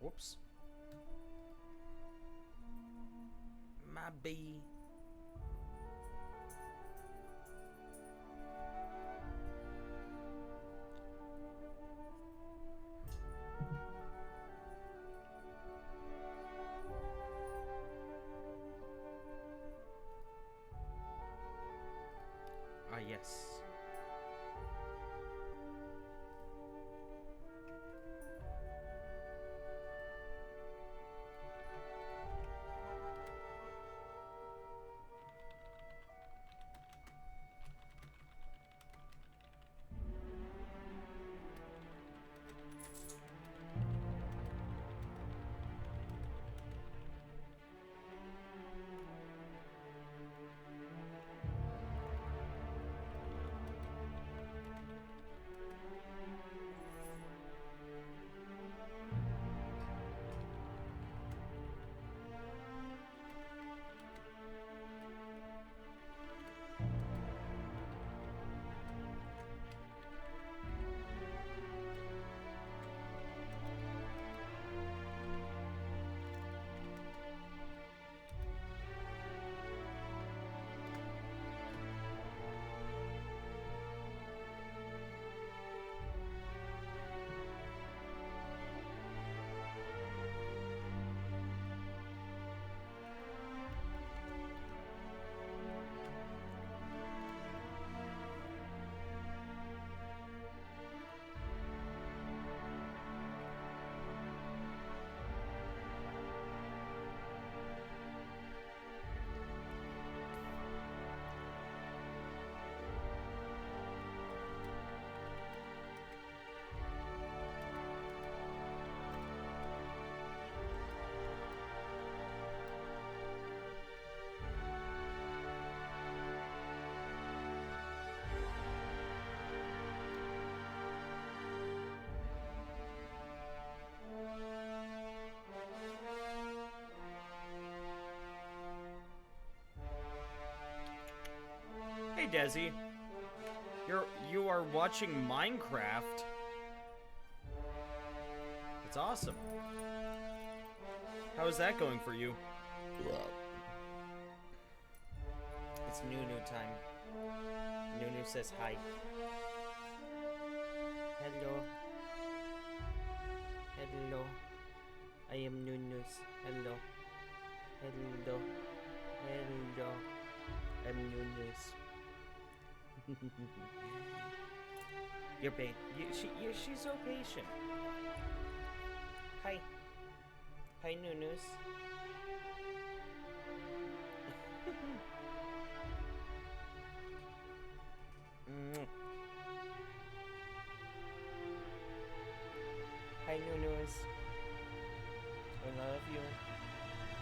Whoops. My bee. Ah, yes. Hey, Desi. You are watching Minecraft. It's awesome. How is that going for you? It's Nunu time. Nunu says hi. Hello. Hello. I am Nunus. Hello. Hello. Hello. I'm Nunus. You're she's so patient. Hi. Hi, Nunus. Hi, Nunus. I love you.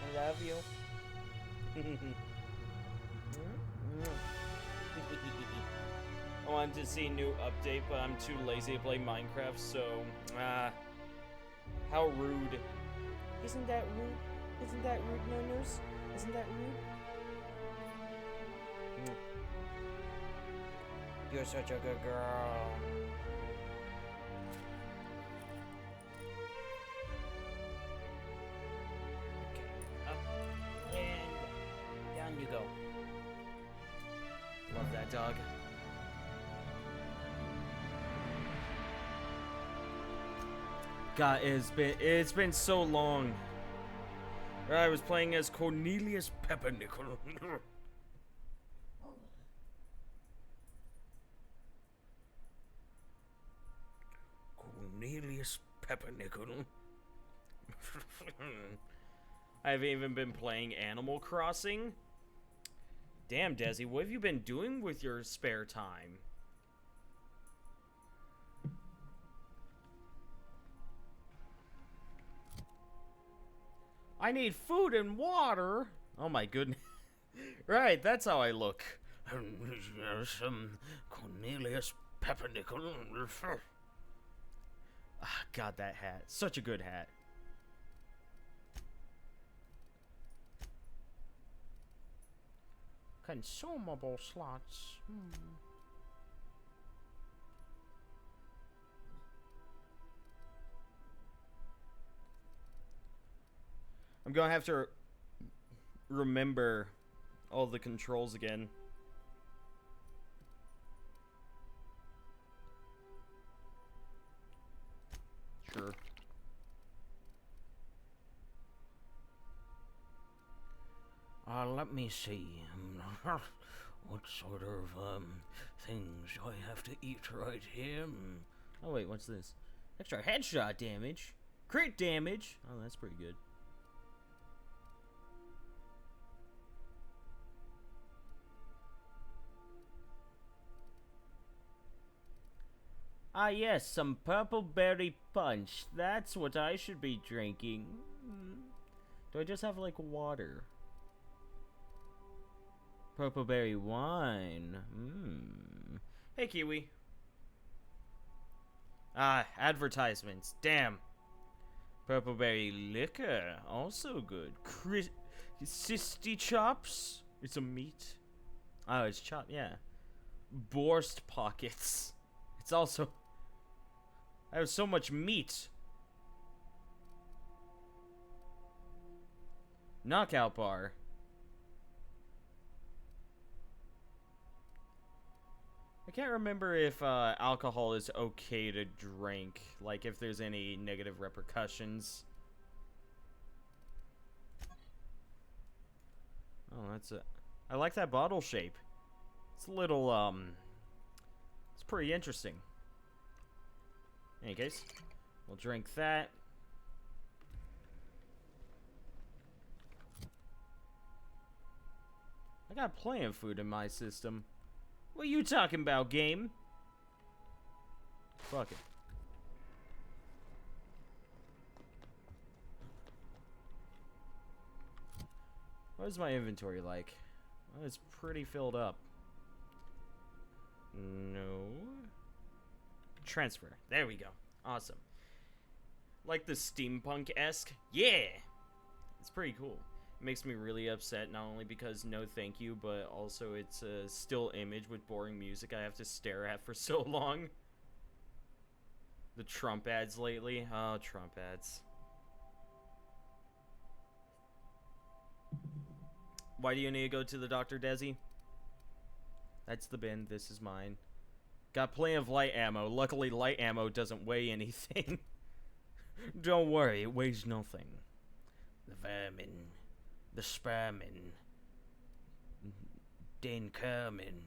I love you. I wanted to see a new update, but I'm too lazy to play Minecraft, so, how rude. Isn't that rude? Isn't that rude, Nunus? Isn't that rude? You're such a good girl. Okay, up and down you go. Love that dog. God, it's been so long. I was playing as Cornelius Peppernickel. Cornelius Peppernickel. I've even been playing Animal Crossing. Damn, Desi, what have you been doing with your spare time? I need food and water. Oh my goodness. Right, that's how I look. Cornelius Peppernickel. Ah, God, that hat. Such a good hat. Consumable slots. I'm gonna have to remember all the controls again. Sure. Let me see. What sort of, things do I have to eat right here? Oh, wait, what's this? Extra headshot damage. Crit damage. Oh, that's pretty good. Ah, yes, some purple berry punch. That's what I should be drinking. Do I just have, like, water? Purple berry wine. Hey, Kiwi. Ah, advertisements. Damn. Purple berry liquor. Also good. Sisty chops. It's a meat. Oh, it's chop. Yeah. Borst pockets. It's also... I have so much meat. Knockout bar. I can't remember if alcohol is okay to drink. Like, if there's any negative repercussions. Oh, that's a... I like that bottle shape. It's a little, it's pretty interesting. In any case, we'll drink that. I got plenty of food in my system. What are you talking about, game? Fuck it. What is my inventory like? Well, it's pretty filled up. No. Transfer. There we go. Awesome. Like the steampunk-esque? Yeah! It's pretty cool. It makes me really upset, not only because no thank you, but also it's a still image with boring music I have to stare at for so long. The Trump ads lately. Oh, Trump ads. Why do you need to go to the doctor, Desi? That's the bin. This is mine. Got plenty of light ammo. Luckily, light ammo doesn't weigh anything. Don't worry, it weighs nothing. The vermin. The spermin. Den Kermin.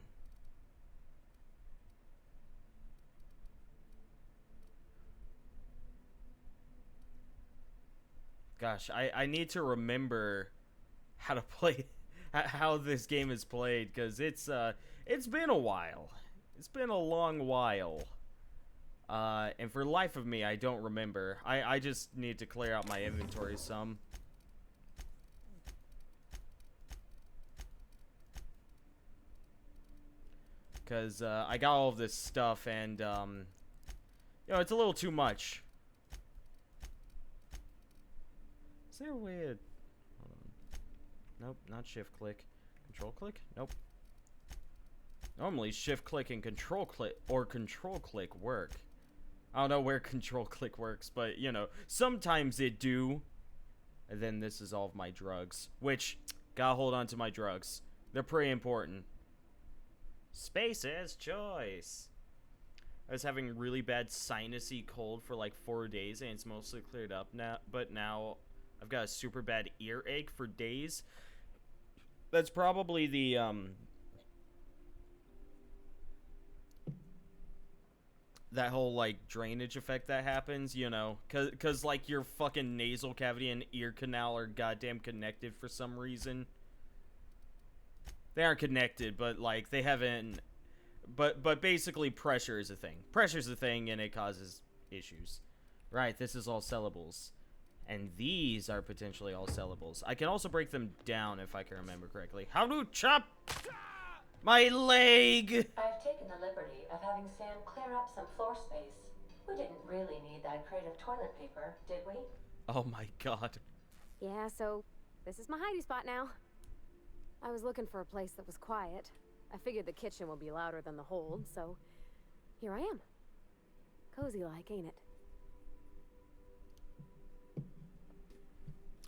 Gosh, I need to remember how to play, how this game is played, because it's been a while. It's been a long while. And for life of me, I don't remember. I just need to clear out my inventory some. Because I got all of this stuff, and, you know, it's a little too much. Is there a way to... Hold on. Nope, not shift click. Control click? Nope. Normally, shift click and control click work. I don't know where control click works, but, you know, sometimes it do. And then this is all of my drugs, which, gotta hold on to my drugs. They're pretty important. Spacer's choice. I was having really bad sinusy cold for like 4 days, and it's mostly cleared up now. But now I've got a super bad earache for days. That's probably the that whole like drainage effect that happens, you know, cause like your fucking nasal cavity and ear canal are goddamn connected for some reason. They aren't connected, but like they haven't. But basically, pressure is a thing. Pressure's a thing, and it causes issues. Right, this is all sellables. And these are potentially all sellables. I can also break them down if I can remember correctly. How to chop my leg! I've taken the liberty of having Sam clear up some floor space. We didn't really need that crate of toilet paper, did we? Oh my god. Yeah, so this is my hidey spot now. I was looking for a place that was quiet. I figured the kitchen would be louder than the hold, so here I am. Cozy like, ain't it?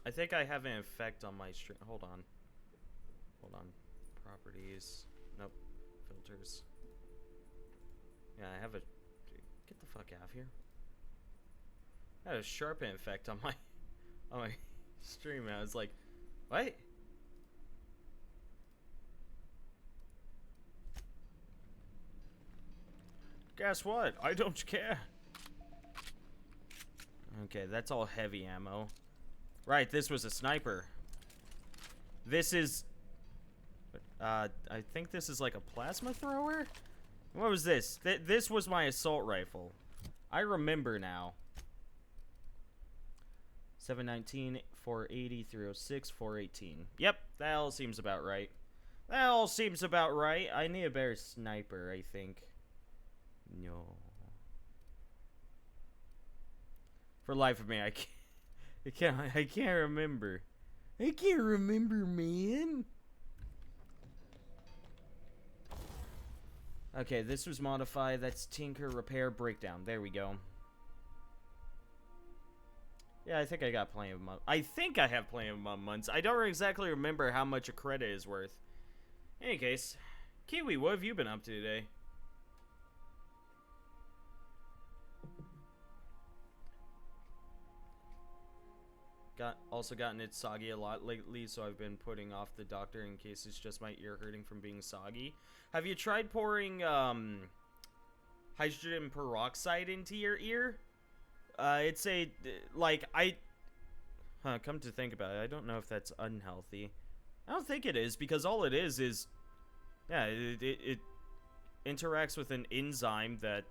I think I have an effect on my stream. Hold on. Hold on. Properties. Nope. Filters. Yeah, I have a... Get the fuck out of here. I had a sharpen effect on my stream. I was like, what? Guess what? I don't care. Okay, that's all heavy ammo. Right, this was a sniper. This is... I think this is like a plasma thrower? What was this? This was my assault rifle. I remember now. 719, 480, 306, 418. Yep, that all seems about right. That all seems about right. I need a better sniper, I think. No. For life of me, I can't remember. I can't remember, man. Okay, this was modified. That's tinker, repair, breakdown. There we go. Yeah, I think I got plenty of months. I think I have plenty of months. I don't exactly remember how much a credit is worth. In any case, Kiwi, what have you been up to today? Also gotten it soggy a lot lately, so I've been putting off the doctor in case it's just my ear hurting from being soggy. Have you tried pouring hydrogen peroxide into your ear? It's a come to think about it, I don't know if that's unhealthy. I don't think it is, because all it is yeah, it interacts with an enzyme that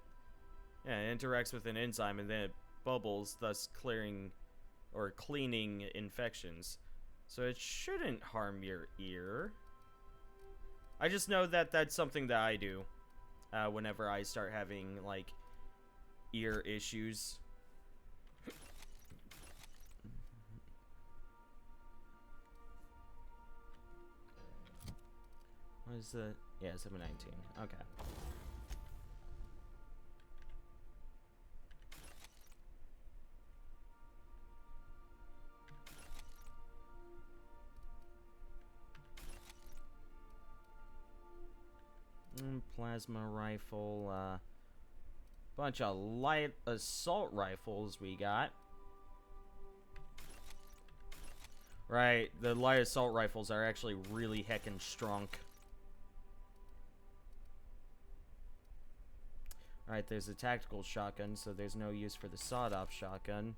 it interacts with an enzyme and then it bubbles, thus clearing or cleaning infections. So it shouldn't harm your ear. I just know that that's something that I do whenever I start having like ear issues. What is the... Yeah, 719. Okay. Plasma rifle, bunch of light assault rifles we got. Right, the light assault rifles are actually really heckin' strong. Alright, there's a tactical shotgun, so there's no use for the sawed-off shotgun.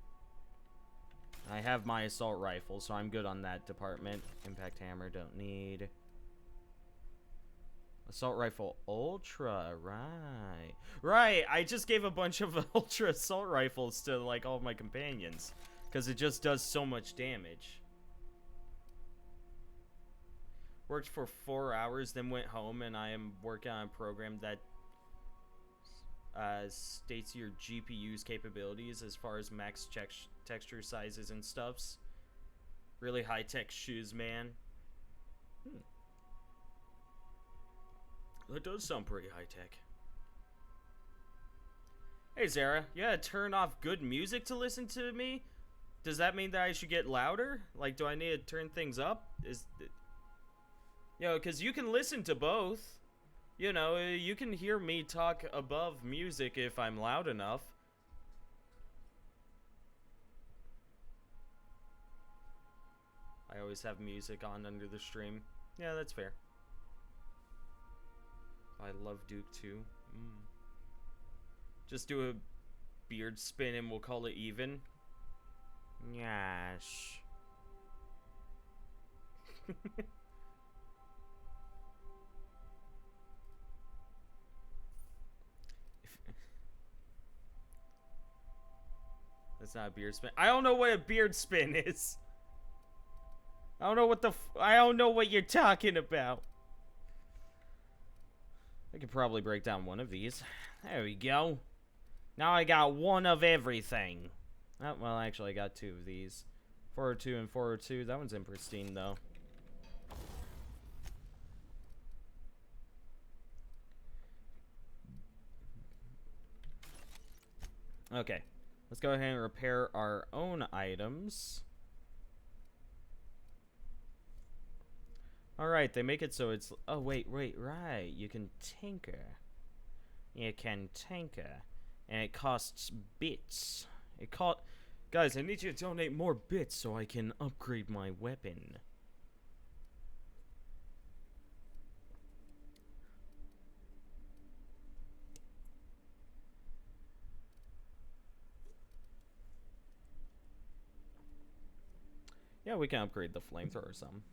I have my assault rifle, so I'm good on that department. Impact hammer, don't need. Assault rifle ultra, right. Right, I just gave a bunch of ultra assault rifles to, like, all of my companions. Because it just does so much damage. Worked for 4 hours, then went home, and I am working on a program that states your GPU's capabilities as far as max texture sizes and stuffs. Really high-tech shoes, man. That does sound pretty high-tech. Hey, Zara, you gotta turn off good music to listen to me? Does that mean that I should get louder? Like, do I need to turn things up? You know, because you can listen to both. You know, you can hear me talk above music if I'm loud enough. I always have music on under the stream. Yeah, that's fair. I love Duke too. Just do a beard spin and we'll call it even. Yes. That's not a beard spin. I don't know what a beard spin is. I don't know what I don't know what you're talking about. I could probably break down one of these. There we go. Now I got one of everything. Oh, well, actually, I got two of these. 402 and 402. That one's in pristine, though. Okay. Let's go ahead and repair our own items. Alright, they make it so it's... Oh, wait, right. You can tinker. You can tinker. And it costs bits. Guys, I need you to donate more bits so I can upgrade my weapon. Yeah, we can upgrade the flamethrower some.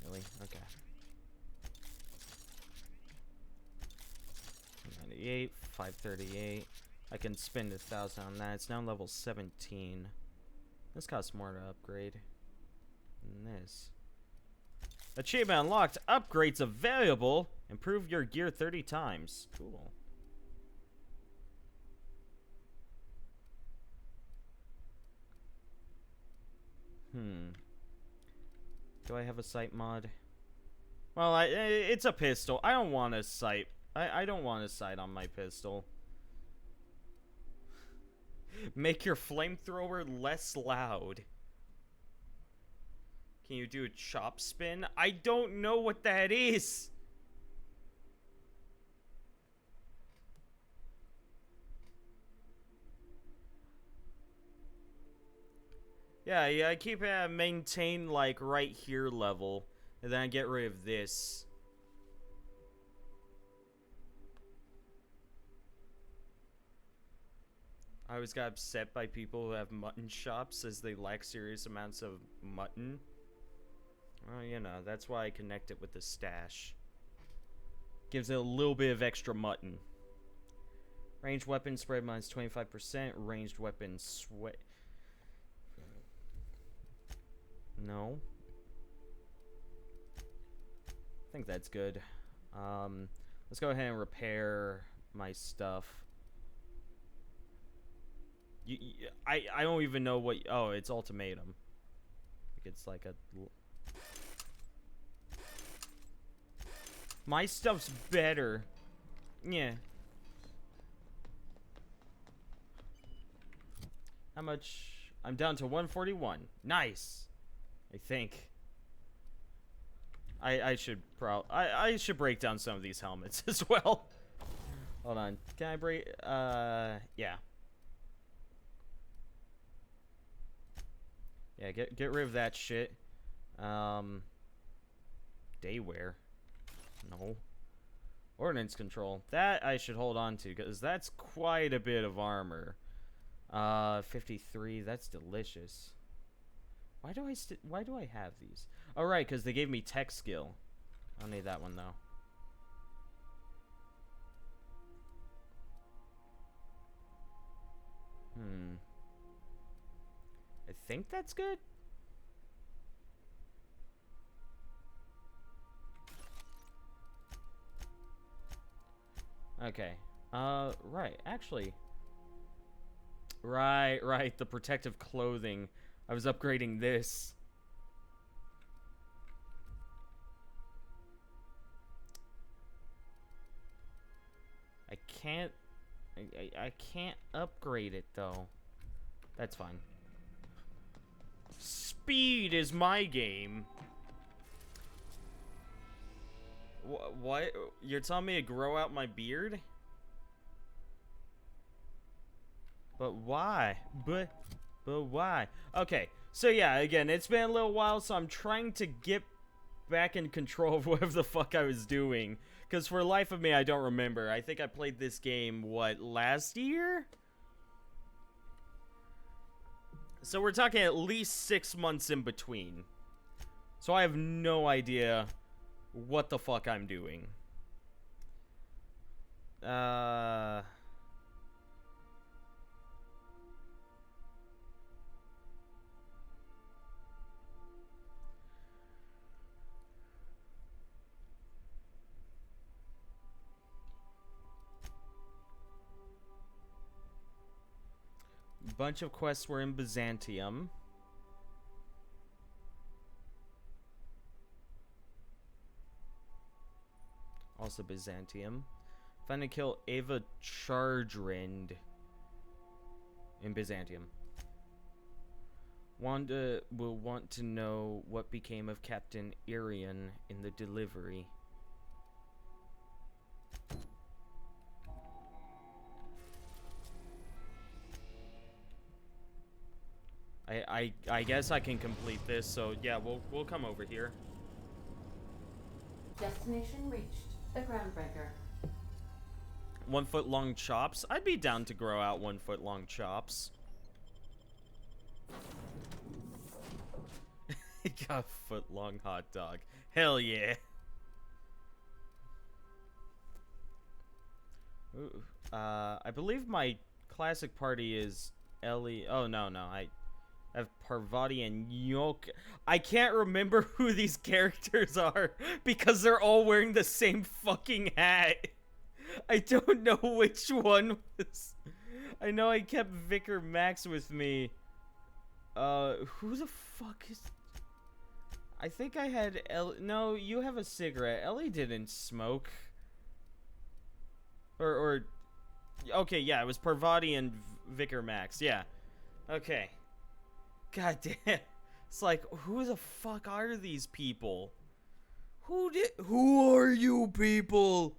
Really? Okay. 98, 538. I can spend 1,000 on that. It's now level 17. This costs more to upgrade than this. Achievement unlocked. Upgrades available. Improve your gear 30 times. Cool. Do I have a sight mod? Well, it's a pistol. I don't want a sight. I don't want a sight on my pistol. Make your flamethrower less loud. Can you do a chop spin? I don't know what that is. Yeah, I keep maintain like right here level, and then I get rid of this. I always got upset by people who have mutton shops as they lack serious amounts of mutton. Well, you know, that's why I connect it with the stash. Gives it a little bit of extra mutton. Ranged weapon spread minus 25%. Ranged weapon sweat. No. I think that's good. Let's go ahead and repair my stuff. I don't even know what... Oh, it's ultimatum. It's like a... My stuff's better. Yeah. How much? I'm down to 141. Nice. I think. I should I should break down some of these helmets as well. Hold on. Can I break? Yeah. Yeah. Get rid of that shit. Daywear. No. Ordnance control. That I should hold on to because that's quite a bit of armor. 53. That's delicious. Why do I have these? Oh, right, because they gave me tech skill. I don't need that one, though. I think that's good. Okay. Right, actually. Right, the protective clothing. I was upgrading this. I can't upgrade it though. That's fine. Speed is my game. What? You're telling me to grow out my beard? But why? But why? Okay, so yeah, again, it's been a little while, so I'm trying to get back in control of whatever the fuck I was doing. Because for the life of me, I don't remember. I think I played this game, what, last year? So we're talking at least 6 months in between. So I have no idea what the fuck I'm doing. Bunch of quests were in Byzantium. Also Byzantium. Find and kill Ava Chargrind in Byzantium. Wanda will want to know what became of Captain Irian in the delivery. I guess I can complete this, so yeah, we'll come over here. Destination reached. The Groundbreaker. 1 foot long chops? I'd be down to grow out 1 foot long chops. Got a foot long hot dog. Hell yeah. Ooh, I believe my classic party is Ellie. Oh, no, I have Parvati and Yok. I can't remember who these characters are because they're all wearing the same fucking hat. I don't know which one was. I know I kept Vicar Max with me. Who the fuck is... I think I had Ellie. No, you have a cigarette. Ellie didn't smoke. Or okay, yeah, it was Parvati and Vicar Max. Yeah. Okay. God damn. It's like, who the fuck are these people? Who are you people?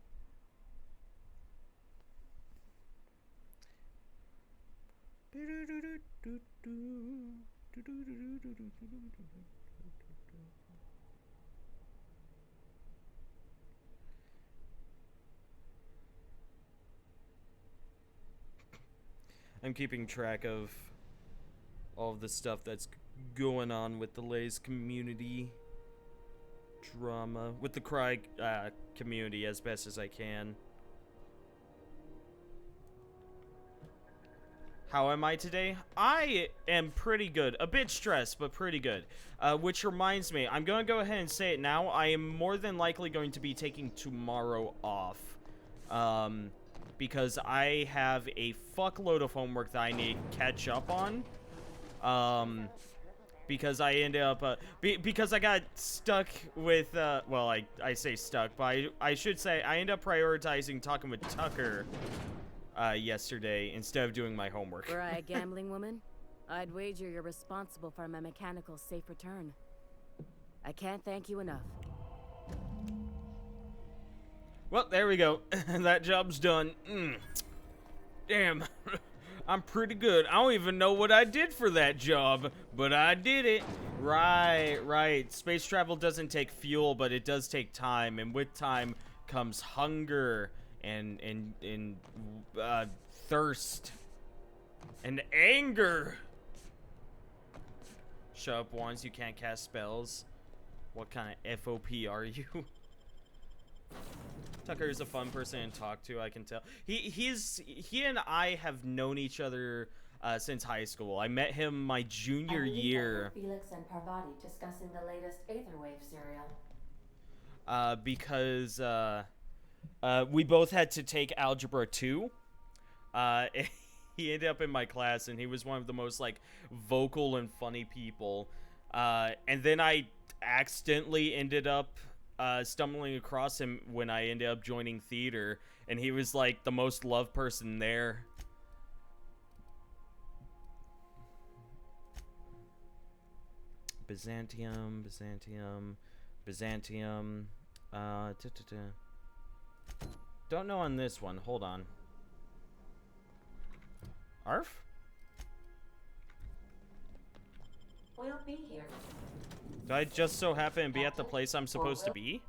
I'm keeping track of all of the stuff that's going on with the Lays community drama, with the Cry community as best as I can. How am I today? I am pretty good. A bit stressed, but pretty good. Which reminds me, I'm going to go ahead and say it now. I am more than likely going to be taking tomorrow off. Because I have a fuckload of homework that I need to catch up on. Because I ended up, because I got stuck with, well, I say stuck, but I should say I ended up prioritizing talking with Tucker, yesterday instead of doing my homework. Were I a gambling woman, I'd wager you're responsible for my mechanical safe return. I can't thank you enough. Well, there we go. That job's done. Damn. I'm pretty good. I don't even know what I did for that job, but I did it. Right. Space travel doesn't take fuel, but it does take time, and with time comes hunger and thirst and anger. Shut up once, you can't cast spells. What kind of FOP are you? Tucker is a fun person to talk to, I can tell. He and I have known each other since high school. I met him my junior year. Felix and Parvati discussing the latest Aetherwave serial. Because we both had to take Algebra 2. He ended up in my class, and he was one of the most like vocal and funny people. And then I accidentally ended up stumbling across him when I ended up joining theater, and he was like the most loved person there. Byzantium. Don't know on this one. Hold on. Arf? We'll be here. Do I just so happen to be at the place I'm supposed to be?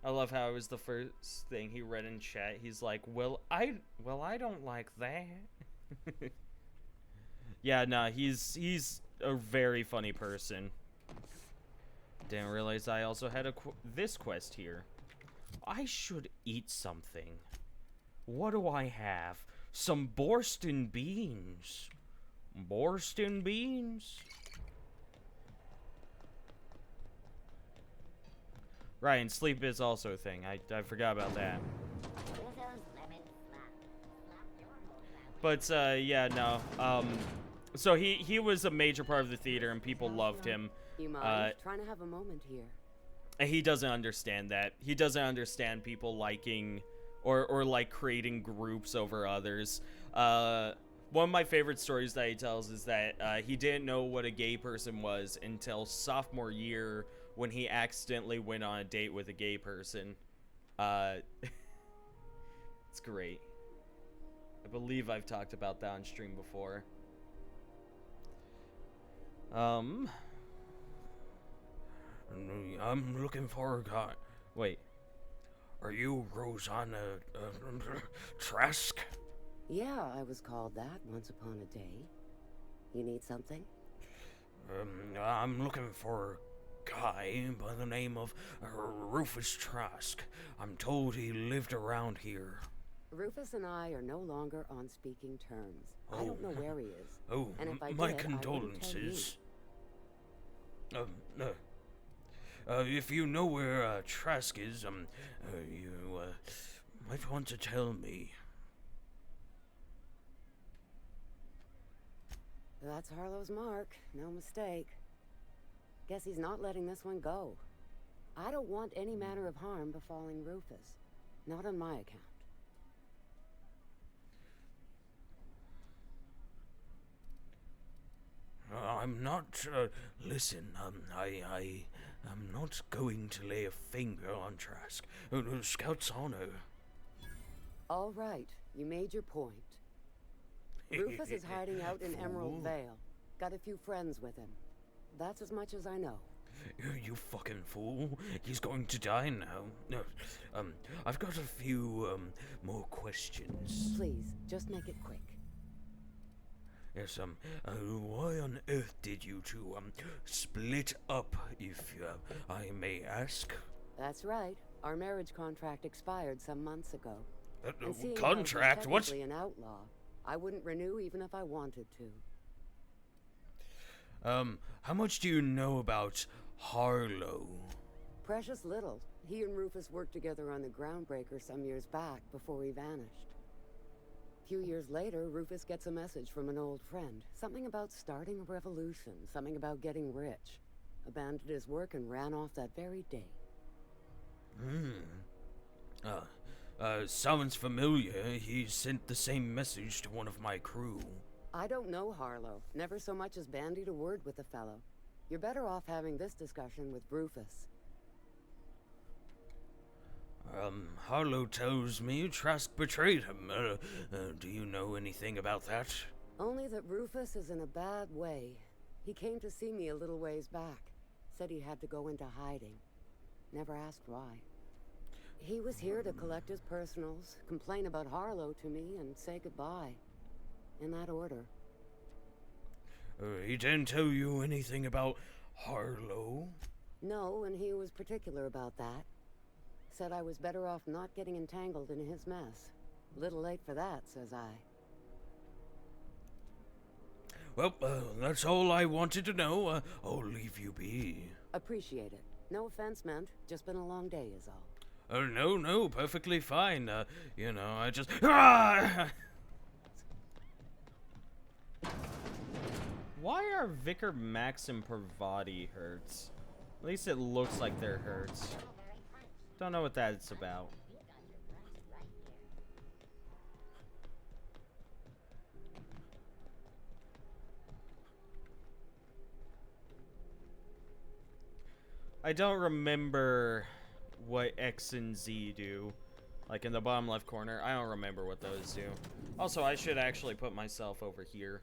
I love how it was the first thing he read in chat. He's like, well, I don't like that. Yeah, nah, he's a very funny person. Didn't realize I also had this quest here. I should eat something. What do I have? Some Borston beans. Borston beans? Right, and sleep is also a thing. I forgot about that. But, yeah, no. So he was a major part of the theater, and people loved him. You mind trying to have a moment here? And he doesn't understand that. He doesn't understand people liking or like creating groups over others. one of my favorite stories that he tells is that he didn't know what a gay person was until sophomore year when he accidentally went on a date with a gay person. It's great. I believe I've talked about that on stream before. I'm looking for a guy. Wait. Are you Rosanna Trask? Yeah, I was called that once upon a day. You need something? I'm looking for a guy by the name of Rufus Trask. I'm told he lived around here. Rufus and I are no longer on speaking terms. I don't know where he is. Oh, and if I my did, condolences. If you know where Trask is, you might want to tell me. That's Harlow's mark, no mistake. Guess he's not letting this one go. I don't want any manner of harm befalling Rufus. Not on my account. I'm not, listen, I'm not going to lay a finger on Trask. Scout's honor. All right, you made your point. Rufus is hiding out in Emerald Vale. Got a few friends with him. That's as much as I know. You fucking fool. He's going to die now. No, I've got a few, more questions. Please, just make it quick. Yes, why on earth did you two, split up, if, I may ask? That's right. Our marriage contract expired some months ago. And seeing Contract? as I'm What? technically an outlaw, I wouldn't renew even if I wanted to. How much do you know about Harlow? Precious little. He and Rufus worked together on the Groundbreaker some years back before he vanished. A few years later, Rufus gets a message from an old friend. Something about starting a revolution, something about getting rich. Abandoned his work and ran off that very day. Sounds familiar. He sent the same message to one of my crew. I don't know Harlow. Never so much as bandied a word with the fellow. You're better off having this discussion with Rufus. Harlow tells me Trask betrayed him. Do you know anything about that? Only that Rufus is in a bad way. He came to see me a little ways back. Said he had to go into hiding. Never asked why. He was here to collect his personals, complain about Harlow to me, and say goodbye. In that order. He didn't tell you anything about Harlow? No, and he was particular about that. Said I was better off not getting entangled in his mess. Little late for that, says I. Well, that's all I wanted to know. I'll leave you be. Appreciate it. No offense meant. Just been a long day is all. No, perfectly fine. I just... Why are Vicar Max and Parvati hurts? At least it looks like they're hurts. Don't know what that's about. I don't remember what X and Z do. Like in the bottom left corner. I don't remember what those do. Also, I should actually put myself over here.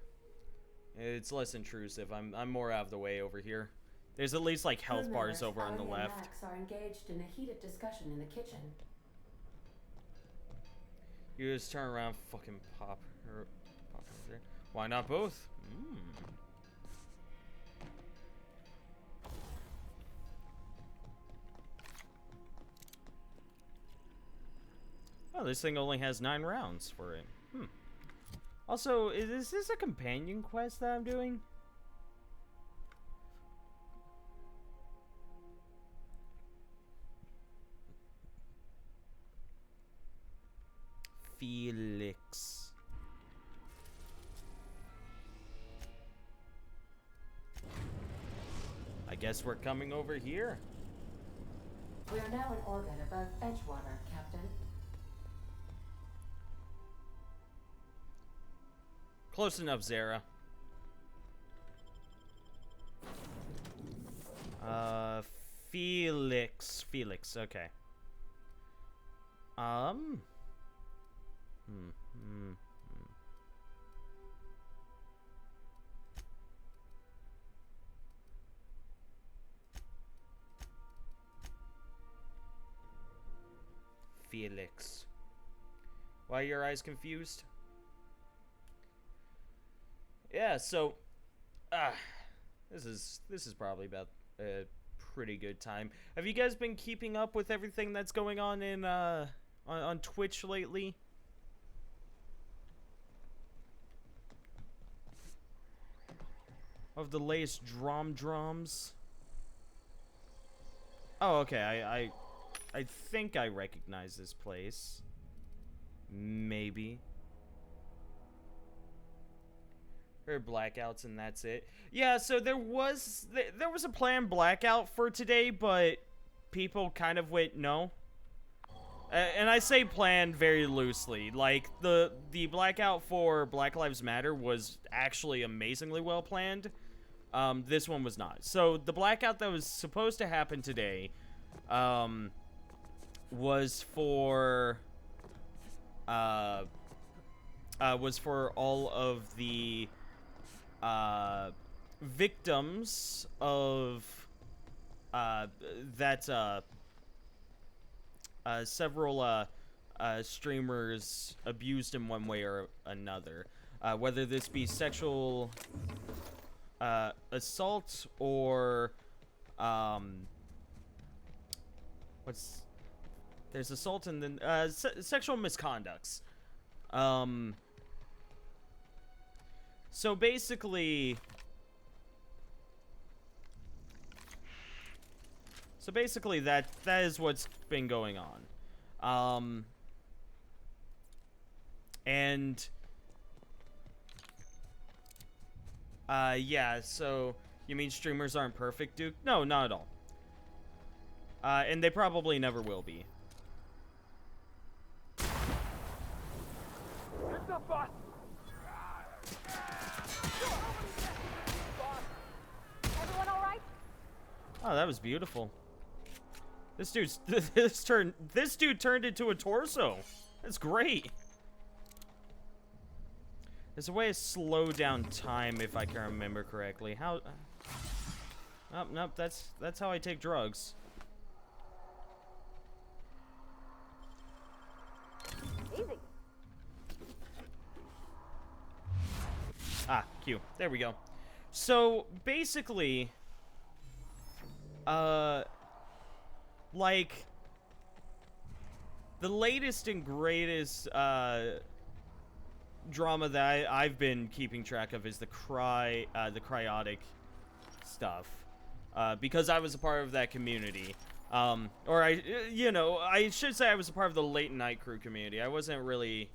It's less intrusive. I'm more out of the way over here. There's at least like health bars over on the left. Max are engaged in a heated discussion in the kitchen. You just turn around, fucking pop her over there. Why not both? Oh, this thing only has 9 rounds for it. Also, is this a companion quest that I'm doing? Felix. I guess we're coming over here. We are now in orbit above Edgewater, Captain. Close enough, Zara. Felix. Felix, okay. Felix. Why are your eyes confused? Yeah, so this is probably about a pretty good time. Have you guys been keeping up with everything that's going on in on Twitch lately? Of the latest drums? Oh, okay. I think I recognize this place. Maybe. Heard blackouts and that's it. Yeah, so there was a planned blackout for today, but people kind of went no. And I say planned very loosely. Like the blackout for Black Lives Matter was actually amazingly well planned. This one was not. So the blackout that was supposed to happen today was for all of the victims of several streamers abused in one way or another, whether this be sexual assault or there's assault and then sexual misconducts. So basically that is what's been going on. And yeah, so you mean streamers aren't perfect, Duke? No, not at all. And they probably never will be. Everyone all right? Oh, that was beautiful. This dude turned into a torso. That's great. There's a way to slow down time, if I can remember correctly. How? Nope. That's how I take drugs. Easy. Ah, Q. There we go. So basically, like the latest and greatest drama that I've been keeping track of is the cryotic stuff, because I was a part of that community. Or I should say I was a part of the late night crew community. I wasn't really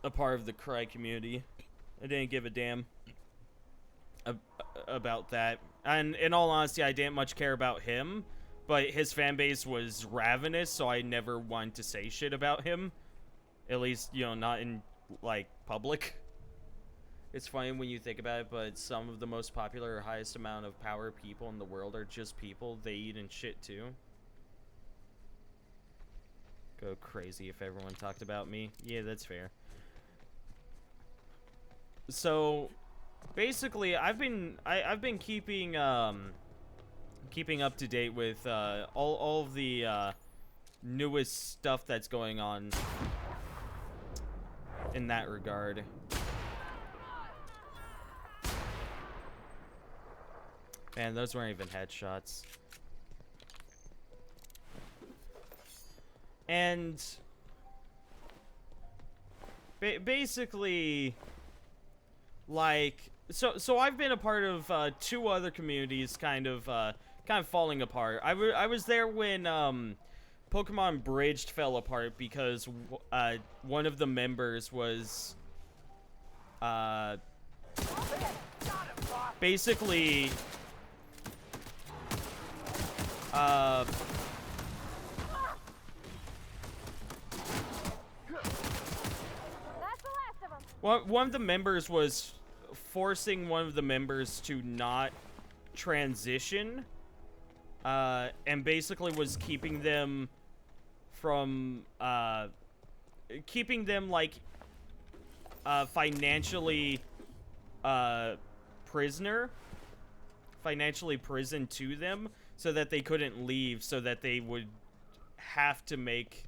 a part of the cry community. I didn't give a damn about that. And in all honesty, I didn't much care about him, but his fan base was ravenous, so I never wanted to say shit about him. At least, not in, like, public. It's funny when you think about it, but some of the most popular or highest amount of power people in the world are just people. They eat and shit, too. Go crazy if everyone talked about me. Yeah, that's fair. So, basically, I've been keeping keeping up to date with all of the newest stuff that's going on in that regard. Man, those weren't even headshots. And basically, like, so I've been a part of two other communities kind of falling apart. I was there when Pokemon Bridged fell apart because one of the members was basically one of the members was forcing one of the members to not transition, and basically was keeping them from, like, financially, financially prisoned to them, so that they couldn't leave, so that they would have to make,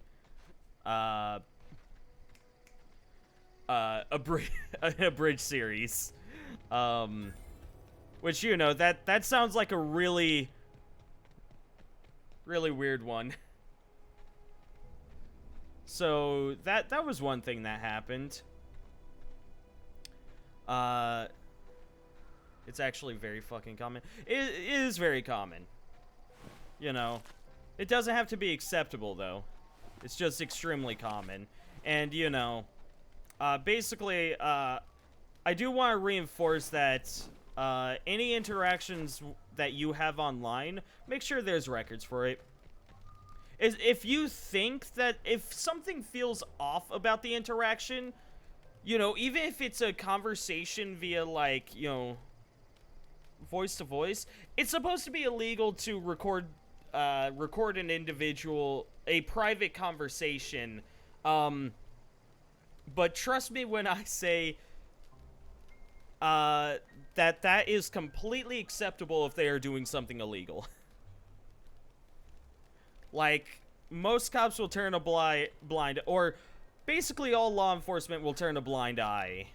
a bridge series, which, you know, that sounds like a really weird one. So that was one thing that happened. It's actually very fucking common. It is very common. You know, it doesn't have to be acceptable though. It's just extremely common. And, you know, basically, I do want to reinforce that any interactions that you have online, make sure there's records for it. If you think that if something feels off about the interaction, you know, even if it's a conversation via, like, you know, voice to voice, it's supposed to be illegal to record an individual, a private conversation. But trust me when I say that is completely acceptable if they are doing something illegal. Like, most cops will turn a blind, or basically all law enforcement will turn a blind eye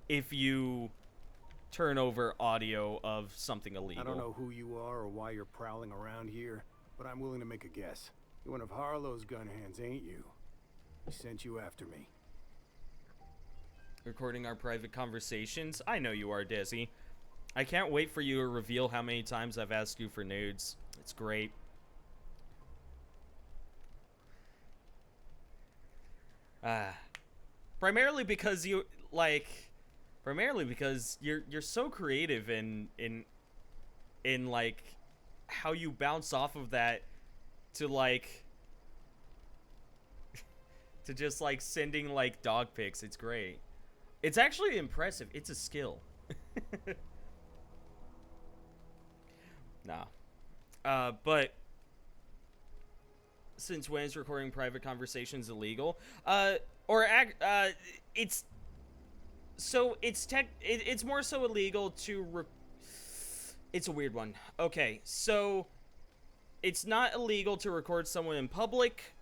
if you turn over audio of something illegal. I don't know who you are or why you're prowling around here, but I'm willing to make a guess. You're one of Harlow's gun hands, ain't you? He sent you after me. Recording our private conversations? I know you are, Desi. I can't wait for you to reveal how many times I've asked you for nudes. It's great. Primarily because you're so creative in like how you bounce off of that to like to just like sending like dog pics. It's great. It's actually impressive. It's a skill. Nah. But since when is recording private conversations illegal? It's more so illegal to it's a weird one. Okay, so it's not illegal to record someone in public.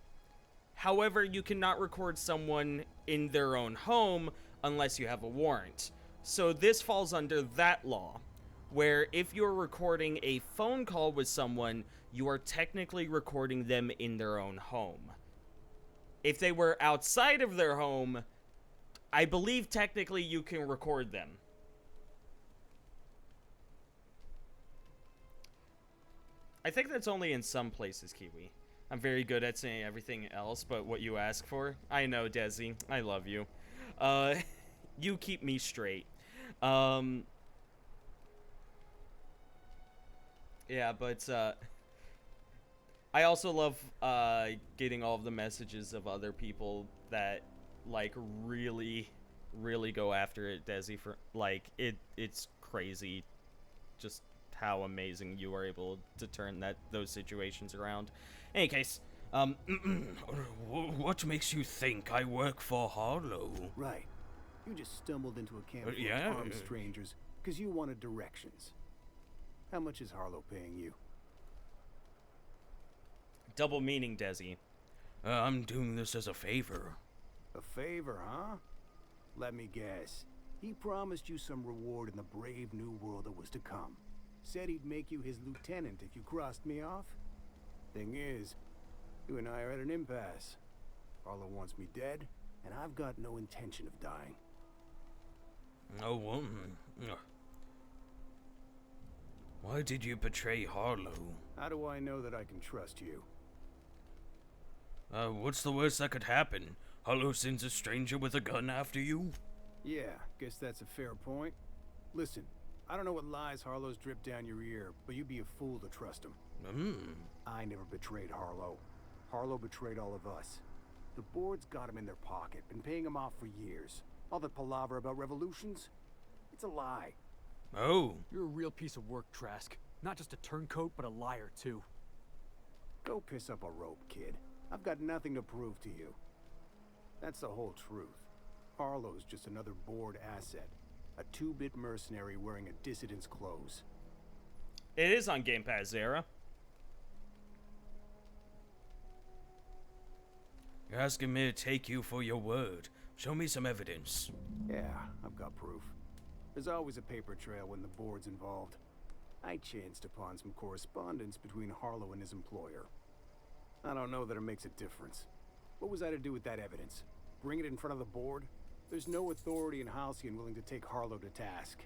However, you cannot record someone in their own home unless you have a warrant. So this falls under that law, where if you're recording a phone call with someone, you are technically recording them in their own home. If they were outside of their home, I believe technically you can record them. I think that's only in some places, Kiwi. I'm very good at saying everything else but what you ask for. I know, Desi. I love you. You keep me straight. Yeah, but I also love getting all of the messages of other people that like really go after it, Desi. For like it's crazy just how amazing you are able to turn those situations around. Any case, What makes you think I work for Harlow? Right. You just stumbled into a camp full yeah. of armed strangers because you wanted directions. How much is Harlow paying you? double meaning, Desi. I'm doing this as a favor. A favor, huh? Let me guess. He promised you some reward in the brave new world that was to come. Said he'd make you his lieutenant if you crossed me off. Thing is, you and I are at an impasse. Harlow wants me dead, and I've got no intention of dying. Oh, why did you betray Harlow? How do I know that I can trust you? What's the worst that could happen? Harlow sends a stranger with a gun after you? Yeah, guess that's a fair point. Listen, I don't know what lies Harlow's dripped down your ear, but you'd be a fool to trust him. I never betrayed Harlow. Harlow betrayed all of us. The board's got him in their pocket, been paying him off for years. All the palaver about revolutions? It's a lie. Oh. You're a real piece of work, Trask. Not just a turncoat, but a liar, too. Go piss up a rope, kid. I've got nothing to prove to you. That's the whole truth. Harlow's just another bored asset. A 2-bit mercenary wearing a dissident's clothes. It is on Game Pass, Zara. You're asking me to take you for your word. Show me some evidence. Yeah, I've got proof. There's always a paper trail when the board's involved. I chanced upon some correspondence between Harlow and his employer. I don't know that it makes a difference. What was I to do with that evidence? Bring it in front of the board? There's no authority in Halcyon willing to take Harlow to task.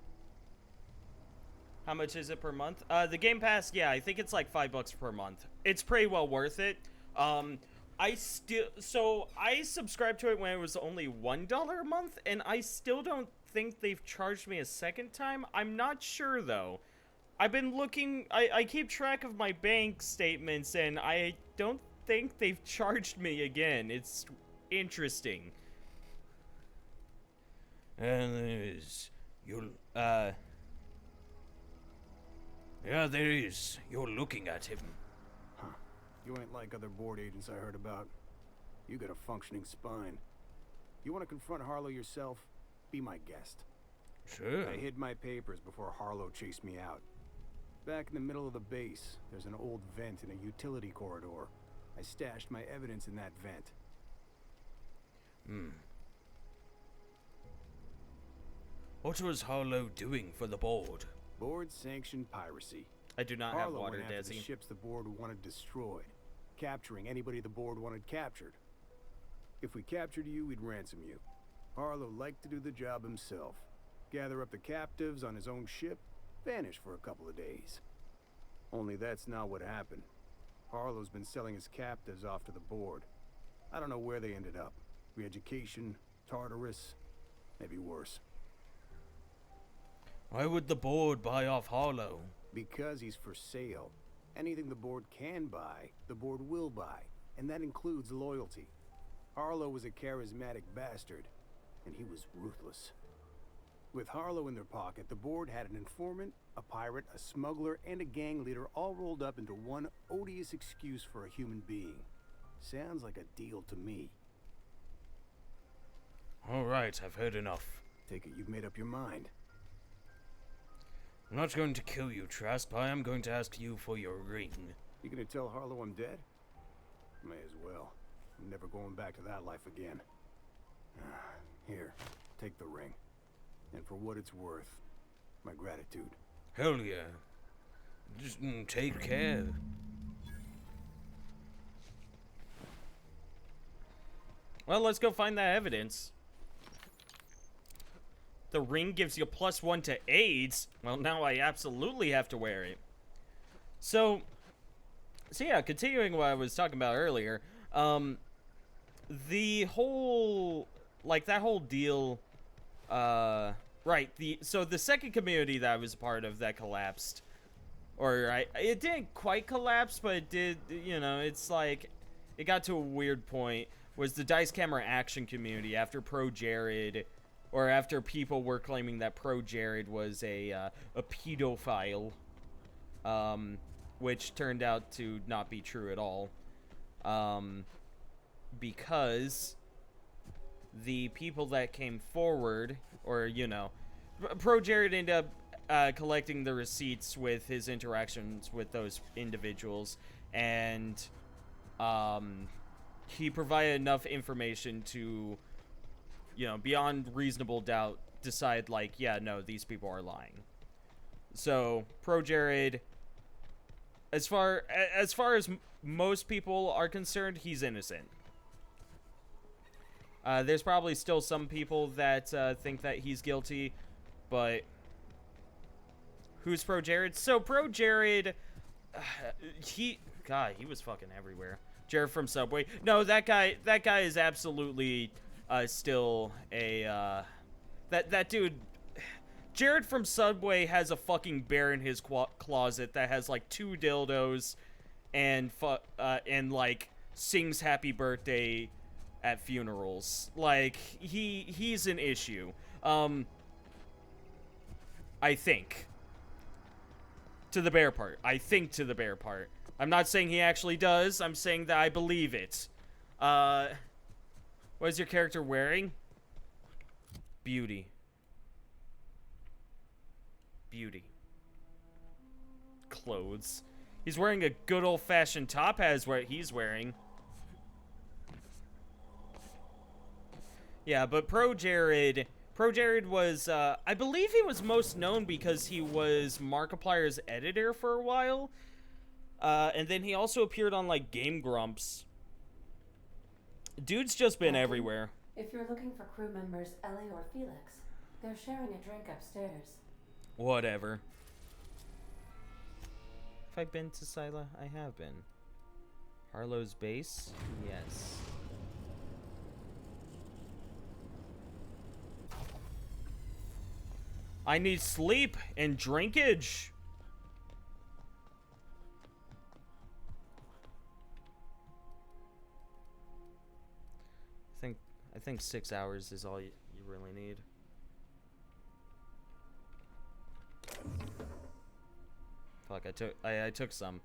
How much is it per month? The Game Pass, yeah, I think it's like $5 per month. It's pretty well worth it. I subscribed to it when it was only $1 a month, and I still don't think they've charged me a second time. I'm not sure though. I've been looking, I keep track of my bank statements, and I don't think they've charged me again. It's interesting. And there is. Yeah, there is. You're looking at him. Huh. You ain't like other board agents I heard about. You got a functioning spine. You want to confront Harlow yourself? Be my guest. Sure. I hid my papers before Harlow chased me out. Back in the middle of the base, there's an old vent in a utility corridor. I stashed my evidence in that vent. What was Harlow doing for the board? Board-sanctioned piracy. I do not have Harlow water, went after the Desi. ships the board wanted destroyed, capturing anybody the board wanted captured. If we captured you, we'd ransom you. Harlow liked to do the job himself. Gather up the captives on his own ship, vanish for a couple of days. Only that's not what happened. Harlow's been selling his captives off to the board. I don't know where they ended up. Re-education, Tartarus, maybe worse. Why would the board buy off Harlow? Because he's for sale. Anything the board can buy, the board will buy. And that includes loyalty. Harlow was a charismatic bastard, and he was ruthless. With Harlow in their pocket, the board had an informant, a pirate, a smuggler, and a gang leader all rolled up into one odious excuse for a human being. Sounds like a deal to me. All right, I've heard enough. Take it you've made up your mind. I'm not going to kill you, Trask, but I am going to ask you for your ring. You gonna tell Harlow I'm dead? May as well. I'm never going back to that life again. Here, take the ring. And for what it's worth, my gratitude. Hell yeah. Just take care. Well, let's go find that evidence. The ring gives you +1 to AIDS. Well, now I absolutely have to wear it. So yeah, continuing what I was talking about earlier, the whole, like, that whole deal, right, so the second community that I was a part of that collapsed, or it didn't quite collapse, but it did, you know, it's like, it got to a weird point, was the Dice Camera Action community after ProJared, or after people were claiming that ProJared was a pedophile, which turned out to not be true at all, because the people that came forward, or, you know, ProJared ended up collecting the receipts with his interactions with those individuals, and he provided enough information to, you know, beyond reasonable doubt, decide, like, yeah, no, these people are lying. So ProJared, as far as most people are concerned, he's innocent. There's probably still some people that think that he's guilty, but who's ProJared? So ProJared, he was fucking everywhere. Jared from Subway. No, that guy is absolutely still a that dude. Jared from Subway has a fucking bear in his closet that has like 2 dildos and like sings happy birthday at funerals. Like, he's an issue. I think. To the bear part. I think to the bear part. I'm not saying he actually does. I'm saying that I believe it. What is your character wearing? Beauty. Beauty. Clothes. He's wearing a good old-fashioned top as what he's wearing. Yeah, but Pro Jared was, I believe he was most known because he was Markiplier's editor for a while. And then he also appeared on, like, Game Grumps. Dude's just been everywhere. If you're looking for crew members Ellie or Felix, they're sharing a drink upstairs. Whatever. Have I been to Sila? I have been. Harlow's base? Yes. I need sleep and drinkage. I think 6 hours is all you really need. Fuck, I took some.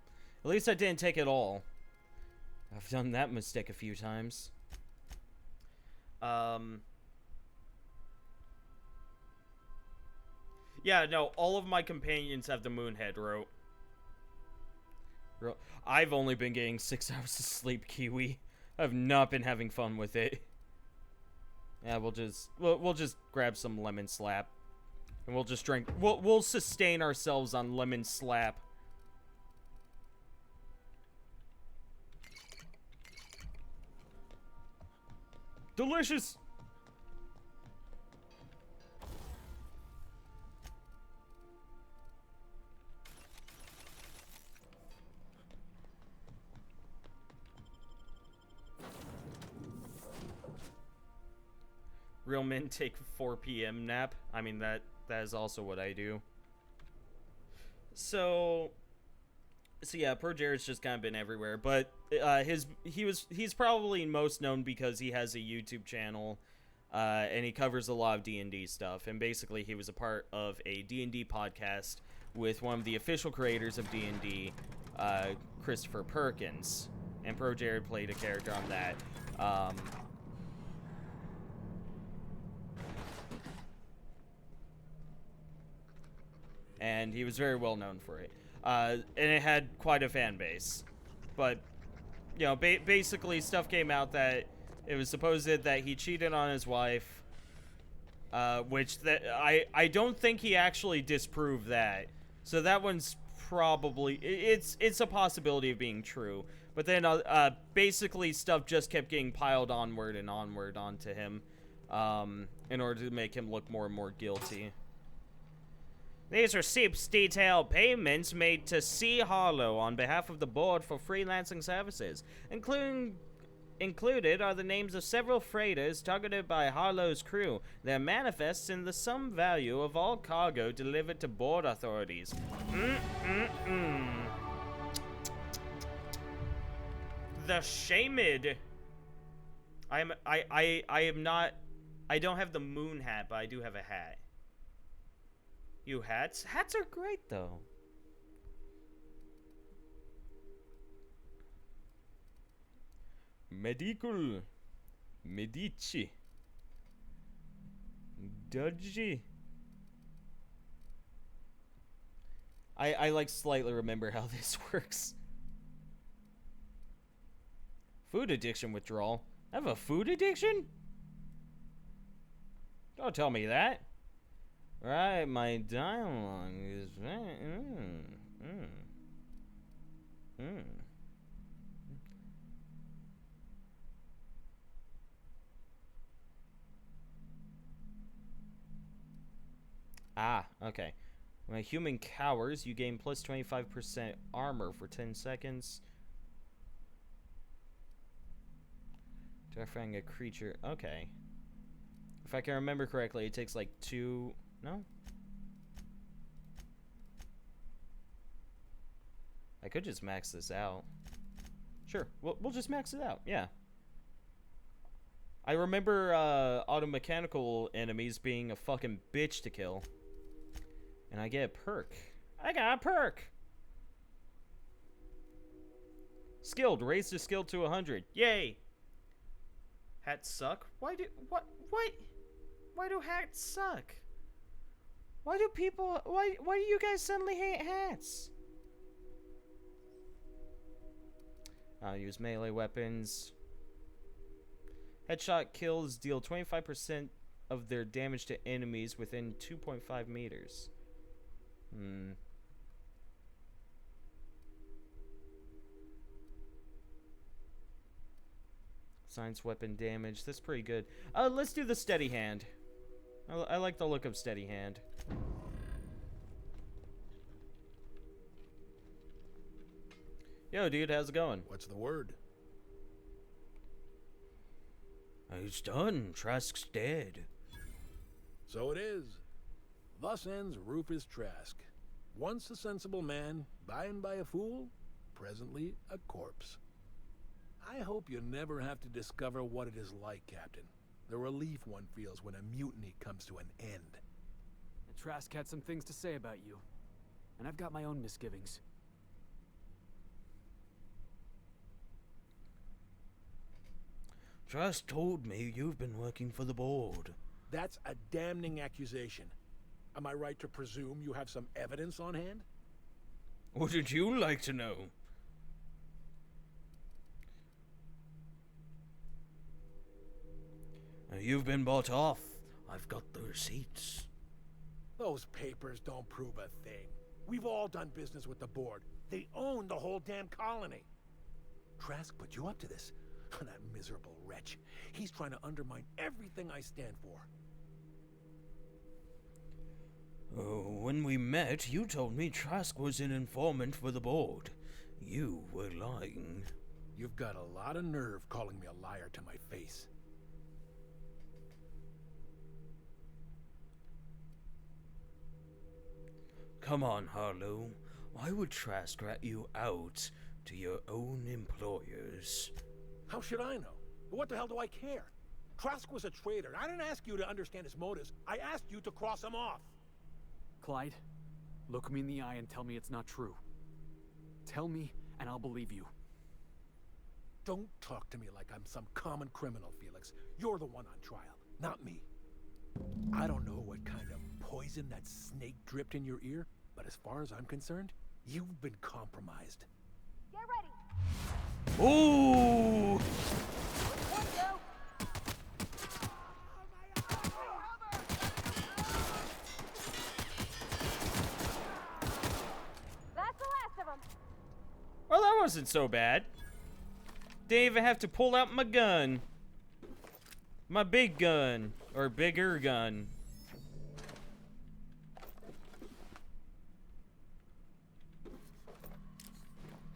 At least I didn't take it all. I've done that mistake a few times. Yeah, no, all of my companions have the Moonhead rope. I've only been getting 6 hours of sleep, Kiwi. I've not been having fun with it. Yeah, we'll just grab some lemon slap. And we'll just drink. We'll sustain ourselves on lemon slap. Delicious. Real men take 4 p.m. nap. I mean, that is also what I do. So yeah, Pro Jared's just kind of been everywhere, but he's probably most known because he has a YouTube channel, and he covers a lot of D&D stuff. And basically, he was a part of a D&D podcast with one of the official creators of D&D, Christopher Perkins, and Pro Jared played a character on that. And he was very well known for it. And it had quite a fan base. But, you know, basically stuff came out that it was supposed that he cheated on his wife. Which I don't think he actually disproved that. So that one's probably... It's a possibility of being true. But then basically stuff just kept getting piled onward and onward onto him. In order to make him look more and more guilty. These receipts detail payments made to C. Harlow on behalf of the board for freelancing services. Included are the names of several freighters targeted by Harlow's crew. Their manifests in the sum value of all cargo delivered to board authorities. The Shamed. I am not. I don't have the moon hat, but I do have a hat. You hats? Hats are great, though. Medical. Medici. Dodgy. I like slightly remember how this works. Food addiction withdrawal. I have a food addiction? Don't tell me that. Right, my dialogue is very... Ah, okay. When a human cowers, you gain plus 25% armor for 10 seconds. Terrifying a creature. Okay. If I can remember correctly, it takes like 2... No? I could just max this out. Sure, we'll just max it out, yeah. I remember automechanical enemies being a fucking bitch to kill. And I get a perk. I got a perk! Skilled. Raise the skill to 100. Yay! Hats suck? Why do hats suck? Why do you guys suddenly hate hats? Use melee weapons. Headshot kills deal 25% of their damage to enemies within 2.5 meters. Science weapon damage. That's pretty good. Let's do the steady hand. I like the look of steady hand. Yo, dude, how's it going? What's the word? He's done. Trask's dead. So it is. Thus ends Rufus Trask. Once a sensible man, by and by a fool, presently a corpse. I hope you never have to discover what it is like, Captain. The relief one feels when a mutiny comes to an end. The Trask had some things to say about you. And I've got my own misgivings. Trask told me you've been working for the board. That's a damning accusation. Am I right to presume you have some evidence on hand? What would you like to know? You've been bought off. I've got the receipts. Those papers don't prove a thing. We've all done business with the board. They own the whole damn colony. Trask put you up to this. That miserable wretch. He's trying to undermine everything I stand for. When we met, you told me Trask was an informant for the board. You were lying. You've got a lot of nerve calling me a liar to my face. Come on, Harlow. Why would Trask rat you out to your own employers? How should I know? What the hell do I care? Trask was a traitor. I didn't ask you to understand his motives. I asked you to cross him off. Clyde, look me in the eye and tell me it's not true. Tell me, and I'll believe you. Don't talk to me like I'm some common criminal, Felix. You're the one on trial, not me. I don't know what kind of poison that snake dripped in your ear, but as far as I'm concerned, you've been compromised. Get ready. Ooh! That's the last of them. Well, that wasn't so bad. Didn't even have to pull out my gun. My big gun. Or bigger gun.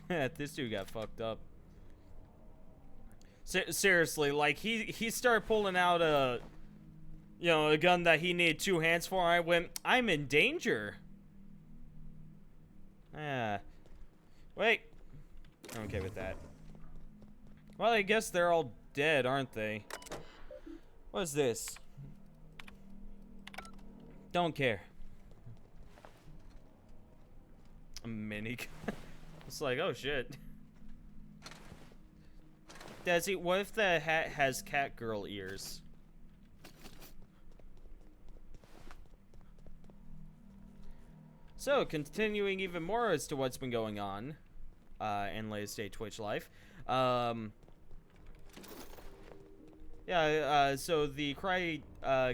This dude got fucked up. Seriously, like, he started pulling out a gun that he needed 2 hands for. I went, I'm in danger. Wait. I'm okay with that. Well, I guess they're all dead, aren't they? What's this? Don't care. A mini gun. It's like, oh shit. Desi, what if the hat has Catgirl ears? So, continuing even more as to what's been going on in latest day Twitch life. So the Cry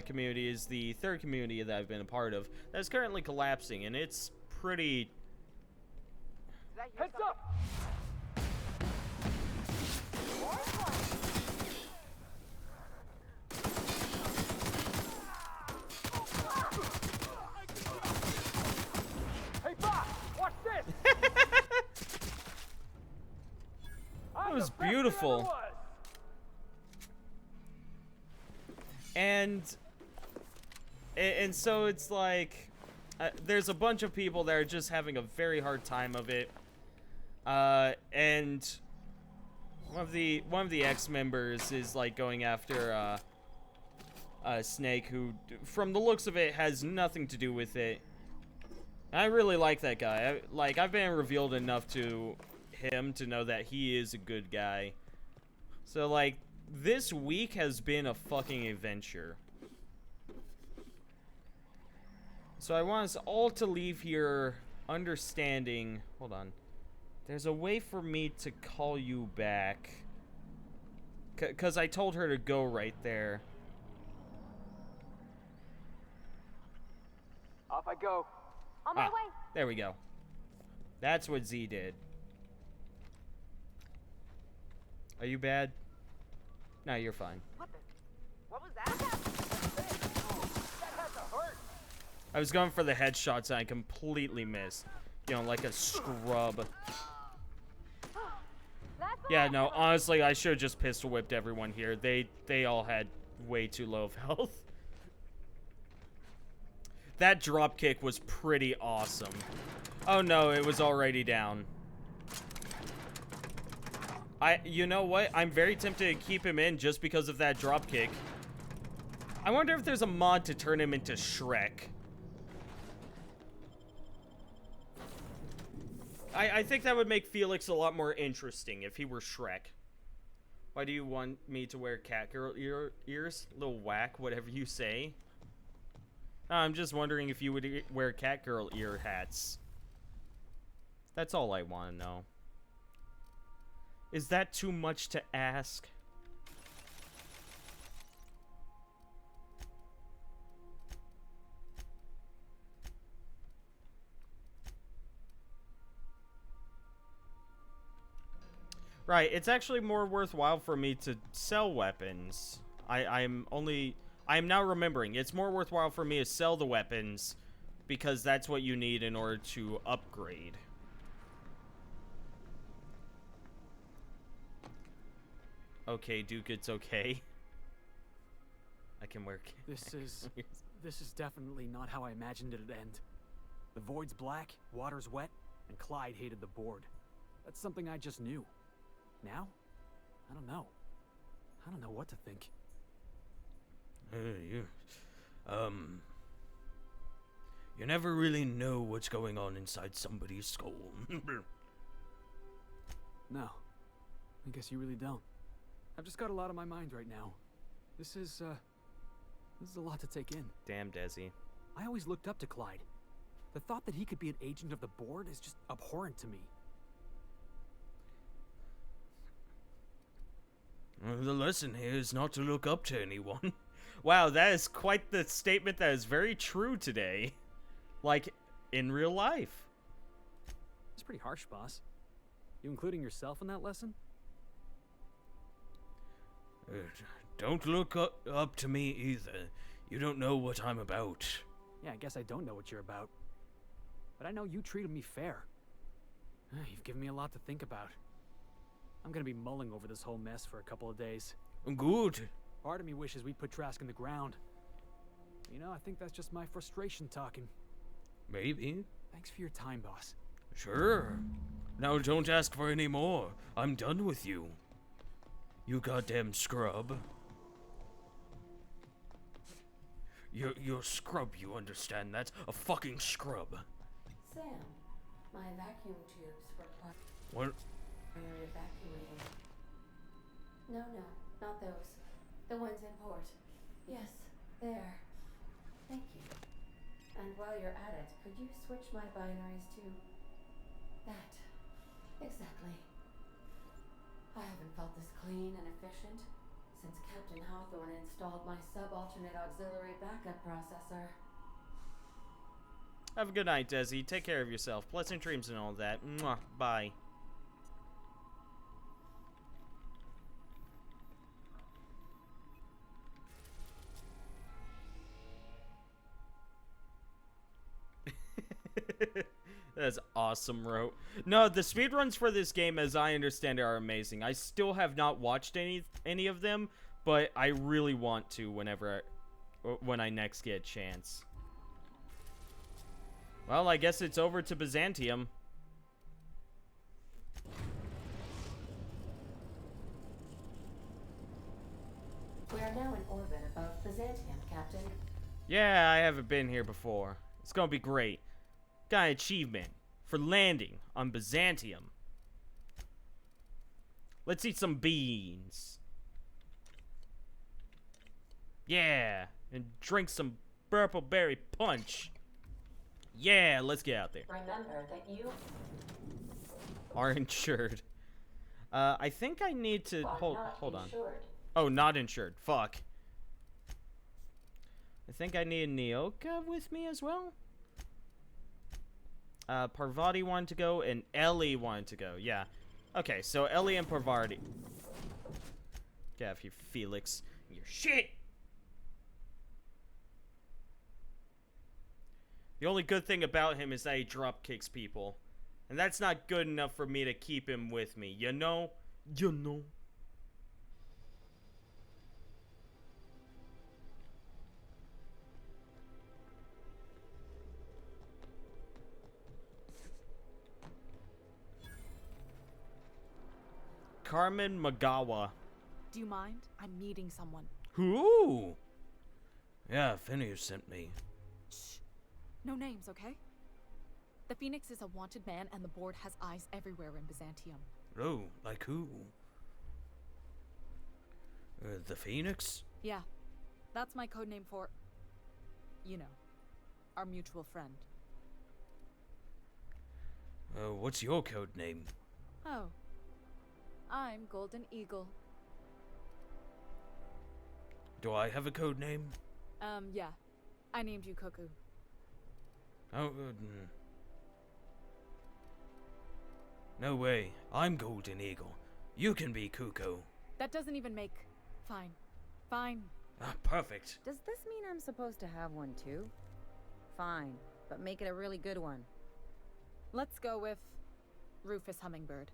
community is the third community that I've been a part of that's currently collapsing, and it's pretty... Heads up! Hey, boss! Watch this! That was beautiful. And so it's like there's a bunch of people that are just having a very hard time of it, and One of the X members is like going after Snake, who, from the looks of it, has nothing to do with it. I really like that guy. I've been revealed enough to him to know that he is a good guy. So, like, this week has been a fucking adventure. So I want us all to leave here understanding... Hold on. There's a way for me to call you back. Because I told her to go right there. Off I go. On my way. There we go. That's what Z did. Are you bad? No, you're fine. What was that? That had to hurt. I was going for the headshots and I completely missed. You know, like a scrub. Yeah, no, honestly, I should have just pistol whipped everyone here. They all had way too low of health. That drop kick was pretty awesome. Oh no, it was already down. You know what? I'm very tempted to keep him in just because of that drop kick. I wonder if there's a mod to turn him into Shrek. I think that would make Felix a lot more interesting if he were Shrek. Why do you want me to wear cat girl ears? Little whack, whatever you say. I'm just wondering if you would wear cat girl ear hats. That's all I want to know. Is that too much to ask? Right, it's actually more worthwhile for me to sell weapons. I am now remembering, it's more worthwhile for me to sell the weapons because that's what you need in order to upgrade. Okay, Duke, it's okay. I can wear... This is definitely not how I imagined it'd end. The void's black, water's wet, and Clyde hated the board. That's something I just knew. Now? I don't know. I don't know what to think. You never really know what's going on inside somebody's skull. No. I guess you really don't. I've just got a lot on my mind right now. This is a lot to take in. Damn, Desi. I always looked up to Clyde. The thought that he could be an agent of the board is just abhorrent to me. The lesson here is not to look up to anyone. Wow, that is quite the statement that is very true today. Like, in real life. It's pretty harsh, boss. You including yourself in that lesson? Don't look up to me either. You don't know what I'm about. Yeah, I guess I don't know what you're about. But I know you treated me fair. You've given me a lot to think about. I'm gonna be mulling over this whole mess for a couple of days. Good. Part of me wishes we put Trask in the ground. You know, I think that's just my frustration talking. Maybe. Thanks for your time, boss. Sure. Now don't ask for any more. I'm done with you. You goddamn scrub. You're a scrub, you understand? That's a fucking scrub. Sam, my vacuum tubes for What? primary evacuating. No, not those. The ones in port. Yes, there. Thank you. And while you're at it, could you switch my binaries to that? Exactly. I haven't felt this clean and efficient since Captain Hawthorne installed my subalternate auxiliary backup processor. Have a good night, Desi. Take care of yourself. Pleasant dreams and all that. Mwah. Bye. That's awesome, Ro. No, the speedruns for this game, as I understand it, are amazing. I still have not watched any of them, but I really want to when I next get a chance. Well, I guess it's over to Byzantium. We are now in orbit above Byzantium, Captain. Yeah, I haven't been here before. It's gonna be great. Got an achievement for landing on Byzantium. Let's eat some beans. Yeah, and drink some purple berry punch. Yeah, let's get out there. Remember that you Are insured. I think I need to are hold not on. insured. Oh, not insured. Fuck. I think I need Nyoka with me as well. Parvati wanted to go and Ellie wanted to go. Yeah. Okay, so Ellie and Parvati. Get out of here, Felix. You're shit. The only good thing about him is that he drop kicks people. And that's not good enough for me to keep him with me, you know? You know? Carmen Magawa. Do you mind? I'm meeting someone. Who? Yeah, Phineas sent me. Shh. No names, okay? The Phoenix is a wanted man, and the board has eyes everywhere in Byzantium. Oh, like who? The Phoenix? Yeah. That's my code name for... you know, our mutual friend. What's your code name? Oh. I'm Golden Eagle. Do I have a code name? Yeah. I named you Cuckoo. Oh, no way. I'm Golden Eagle. You can be Cuckoo. That doesn't even make... Fine. Fine. Ah, perfect. Does this mean I'm supposed to have one too? Fine, but make it a really good one. Let's go with... Rufus Hummingbird.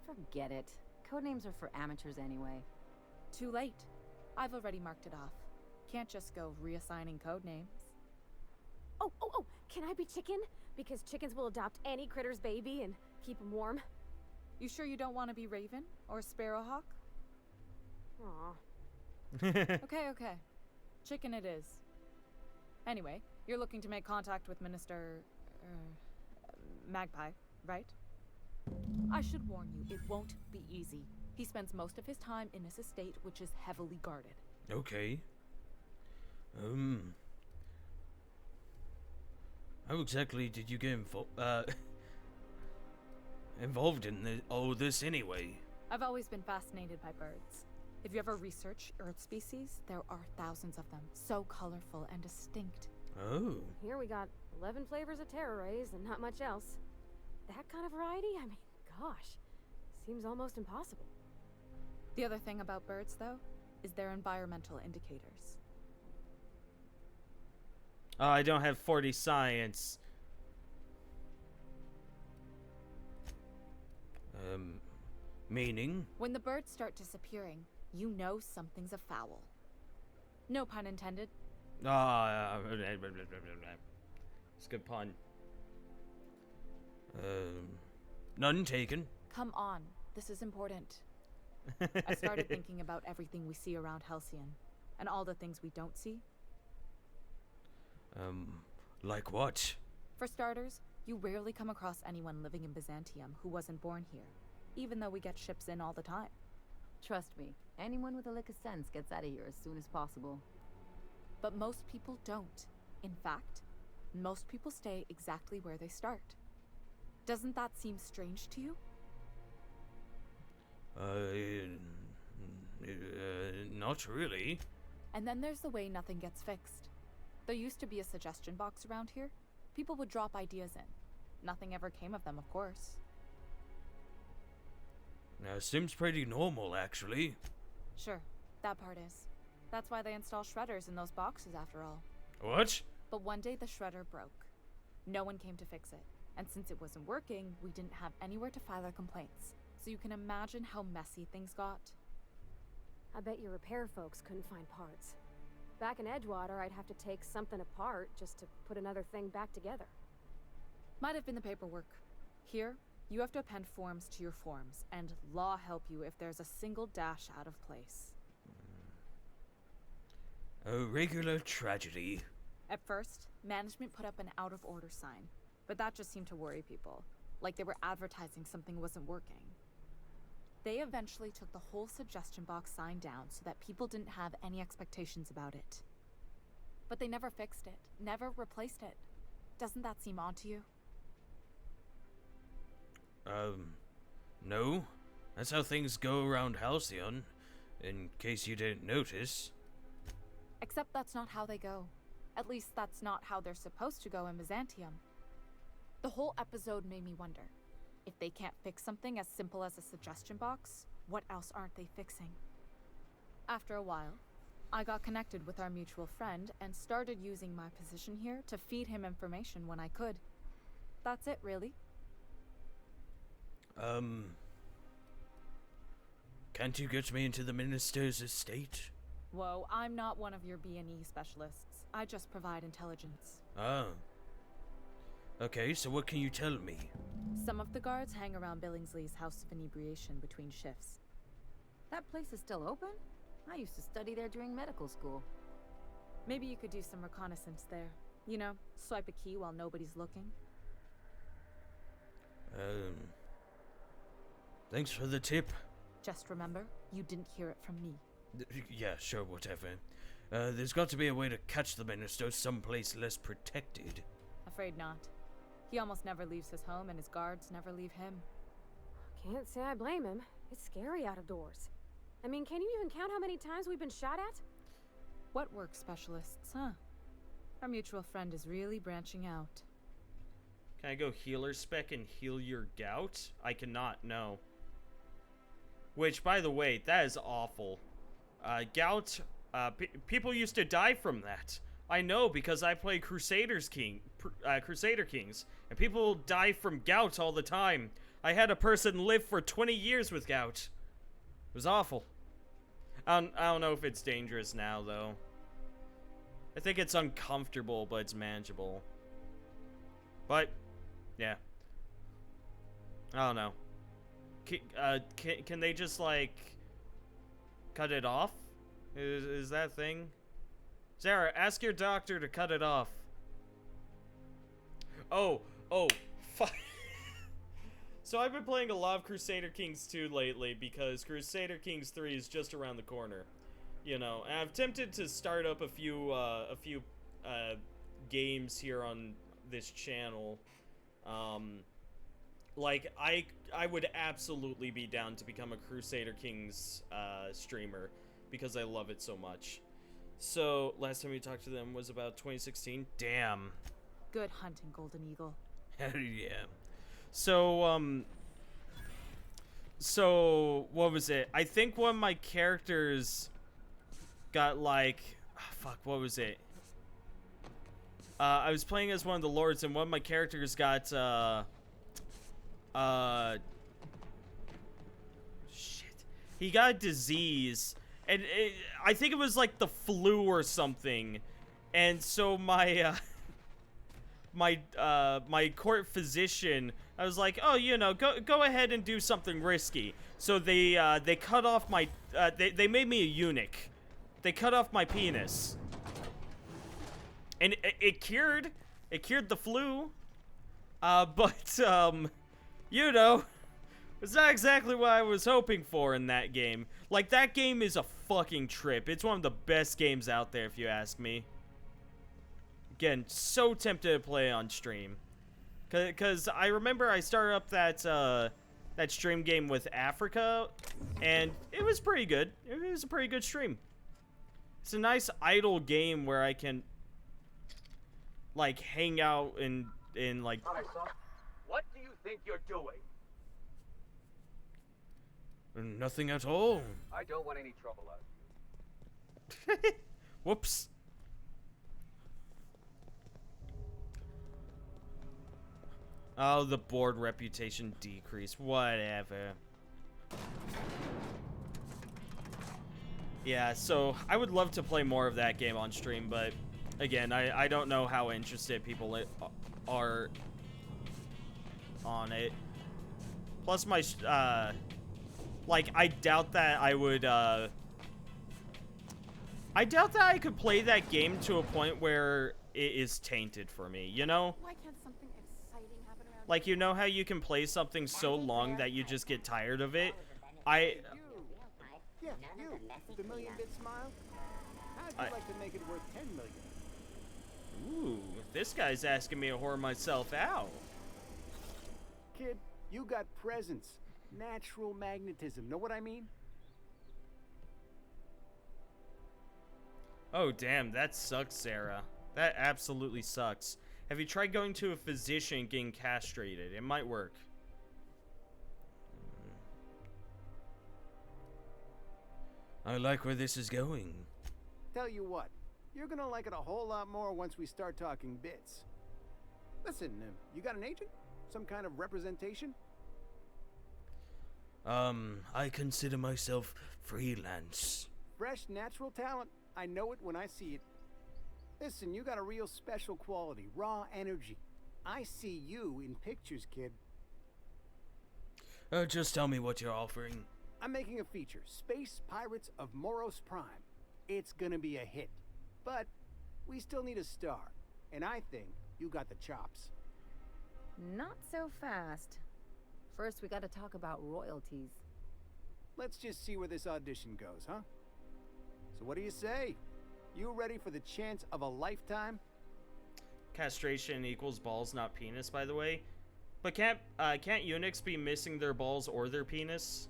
Forget it. Codenames are for amateurs anyway. Too late. I've already marked it off. Can't just go reassigning codenames. Oh, can I be chicken? Because chickens will adopt any critter's baby and keep him warm. You sure you don't want to be Raven or Sparrowhawk? Aw. Okay. Chicken it is. Anyway, you're looking to make contact with Minister... Magpie, right? I should warn you, it won't be easy. He spends most of his time in his estate, which is heavily guarded. Okay. How exactly did you get involved in all this anyway? I've always been fascinated by birds. If you ever research Earth species, there are thousands of them, so colorful and distinct. Oh. Here we got 11 flavors of terror rays and not much else. That kind of variety? I mean, gosh. Seems almost impossible. The other thing about birds, though, is their environmental indicators. Oh, I don't have 40 science. Meaning? When the birds start disappearing, you know something's afoul. No pun intended. It's a good pun. None taken. Come on, this is important. I started thinking about everything we see around Halcyon, and all the things we don't see. Like what? For starters, you rarely come across anyone living in Byzantium who wasn't born here, even though we get ships in all the time. Trust me, anyone with a lick of sense gets out of here as soon as possible. But most people don't. In fact, most people stay exactly where they start. Doesn't that seem strange to you? Not really. And then there's the way nothing gets fixed. There used to be a suggestion box around here. People would drop ideas in. Nothing ever came of them, of course. Seems pretty normal, actually. Sure, that part is. That's why they install shredders in those boxes, after all. What? But one day the shredder broke. No one came to fix it. And since it wasn't working, we didn't have anywhere to file our complaints. So you can imagine how messy things got. I bet your repair folks couldn't find parts. Back in Edgewater, I'd have to take something apart just to put another thing back together. Might have been the paperwork. Here, you have to append forms to your forms, and law help you if there's a single dash out of place. A regular tragedy. At first, management put up an out-of-order sign, but that just seemed to worry people, like they were advertising something wasn't working. They eventually took the whole suggestion box sign down so that people didn't have any expectations about it. But they never fixed it, never replaced it. Doesn't that seem odd to you? No. That's how things go around Halcyon, in case you didn't notice. Except that's not how they go. At least that's not how they're supposed to go in Byzantium. The whole episode made me wonder. If they can't fix something as simple as a suggestion box, what else aren't they fixing? After a while, I got connected with our mutual friend and started using my position here to feed him information when I could. That's it, really. Can't you get me into the minister's estate? Whoa, I'm not one of your B&E specialists. I just provide intelligence. Ah. Okay, so what can you tell me? Some of the guards hang around Billingsley's House of Inebriation between shifts. That place is still open? I used to study there during medical school. Maybe you could do some reconnaissance there. You know, swipe a key while nobody's looking. Thanks for the tip. Just remember, you didn't hear it from me. Yeah, sure, whatever. There's got to be a way to catch the minister someplace less protected. Afraid not. He almost never leaves his home, and his guards never leave him. Can't say I blame him. It's scary out of doors. I mean, can you even count how many times we've been shot at? What work specialists, huh? Our mutual friend is really branching out. Can I go healer spec and heal your gout? I cannot, no. Which, by the way, that is awful. Gout, people used to die from that. I know because I play Crusader Kings, and people die from gout all the time. I had a person live for 20 years with gout. It was awful. I don't know if it's dangerous now, though. I think it's uncomfortable, but it's manageable. But, yeah. I don't know. Can they just, like, cut it off? Is that a thing? Sarah, ask your doctor to cut it off. Oh, fuck. So I've been playing a lot of Crusader Kings 2 lately because Crusader Kings 3 is just around the corner. You know, and I've attempted to start up a few games here on this channel. Like, I would absolutely be down to become a Crusader Kings streamer because I love it so much. So, last time we talked to them was about 2016. Damn. Good hunting, Golden Eagle. Hell yeah. So, what was it? I think one of my characters got, like, fuck, what was it? I was playing as one of the lords, and one of my characters got, shit. He got a disease, and I think it was, like, the flu or something, and so my, my court physician, I was like, oh, you know, go ahead and do something risky. So they cut off my, they made me a eunuch. They cut off my penis. And it cured the flu. But, you know, it's not exactly what I was hoping for in that game. Like, that game is a fucking trip. It's one of the best games out there, if you ask me. Again, so tempted to play on stream. Because I remember I started up that stream game with Africa, and it was pretty good. It was a pretty good stream. It's a nice idle game where I can, like, hang out in like... What do you think you're doing? Nothing at all. I don't want any trouble out. Whoops. Oh, the board reputation decrease. Whatever. Yeah, so I would love to play more of that game on stream, but again, I don't know how interested people are on it. Plus my, like, I doubt that I would, I doubt that I could play that game to a point where it is tainted for me, you know? Why can't something exciting happen around Like, you know how you can play something so long that you just get tired of it? Yeah, you. The million-bit smile? How'd you like to make it worth 10 million? Ooh, this guy's asking me to whore myself out. Kid, you got presence. Natural magnetism. Know what I mean? Oh, damn, that sucks, Sarah. That absolutely sucks. Have you tried going to a physician and getting castrated? It might work. I like where this is going. Tell you what, you're gonna like it a whole lot more once we start talking bits. Listen, you got an agent? Some kind of representation? I consider myself freelance. Fresh, natural talent. I know it when I see it. Listen, you got a real special quality, raw energy. I see you in pictures, kid. Just tell me what you're offering. I'm making a feature, Space Pirates of Moros Prime. It's gonna be a hit. But we still need a star. And I think you got the chops. Not so fast. First, we gotta talk about royalties. Let's just see where this audition goes, huh? So what do you say? You ready for the chance of a lifetime? Castration equals balls, not penis, by the way. But can't eunuchs be missing their balls or their penis?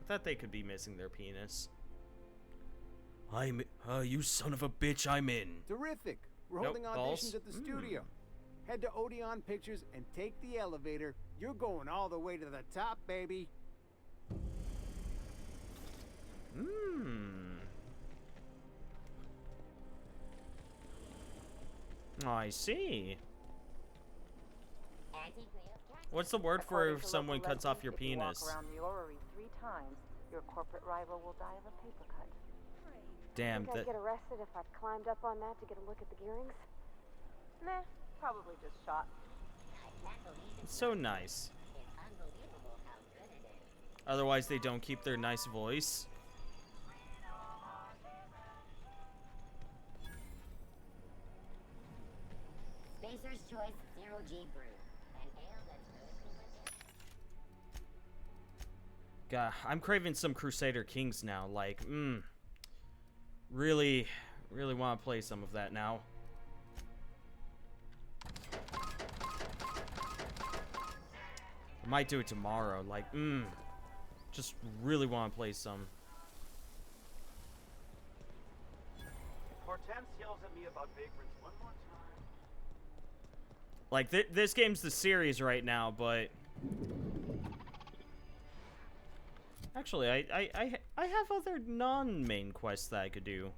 I thought they could be missing their penis. You son of a bitch, I'm in. Terrific. We're Nope, holding auditions balls. at the studio. Head to Odeon Pictures and take the elevator. You're going all the way to the top, baby. I see. What's the word for if someone cuts off your penis? If you walk around the orrery 3 times, your corporate rival will die of a paper cut. Damn, Think I'd that get arrested if I climbed up on that to get a look at the gearings? Nah, probably just shot. it's so nice. Otherwise, they don't keep their nice voice. Spacer's Choice Zero G Brew. An ale that's good. God, I'm craving some Crusader Kings now. Like, really want to play some of that now. I might do it tomorrow. Like, just really want to play some. Hortense yells at me about vagrants one more time. Like, this game's the series right now, but actually, I have other non-main quests that I could do.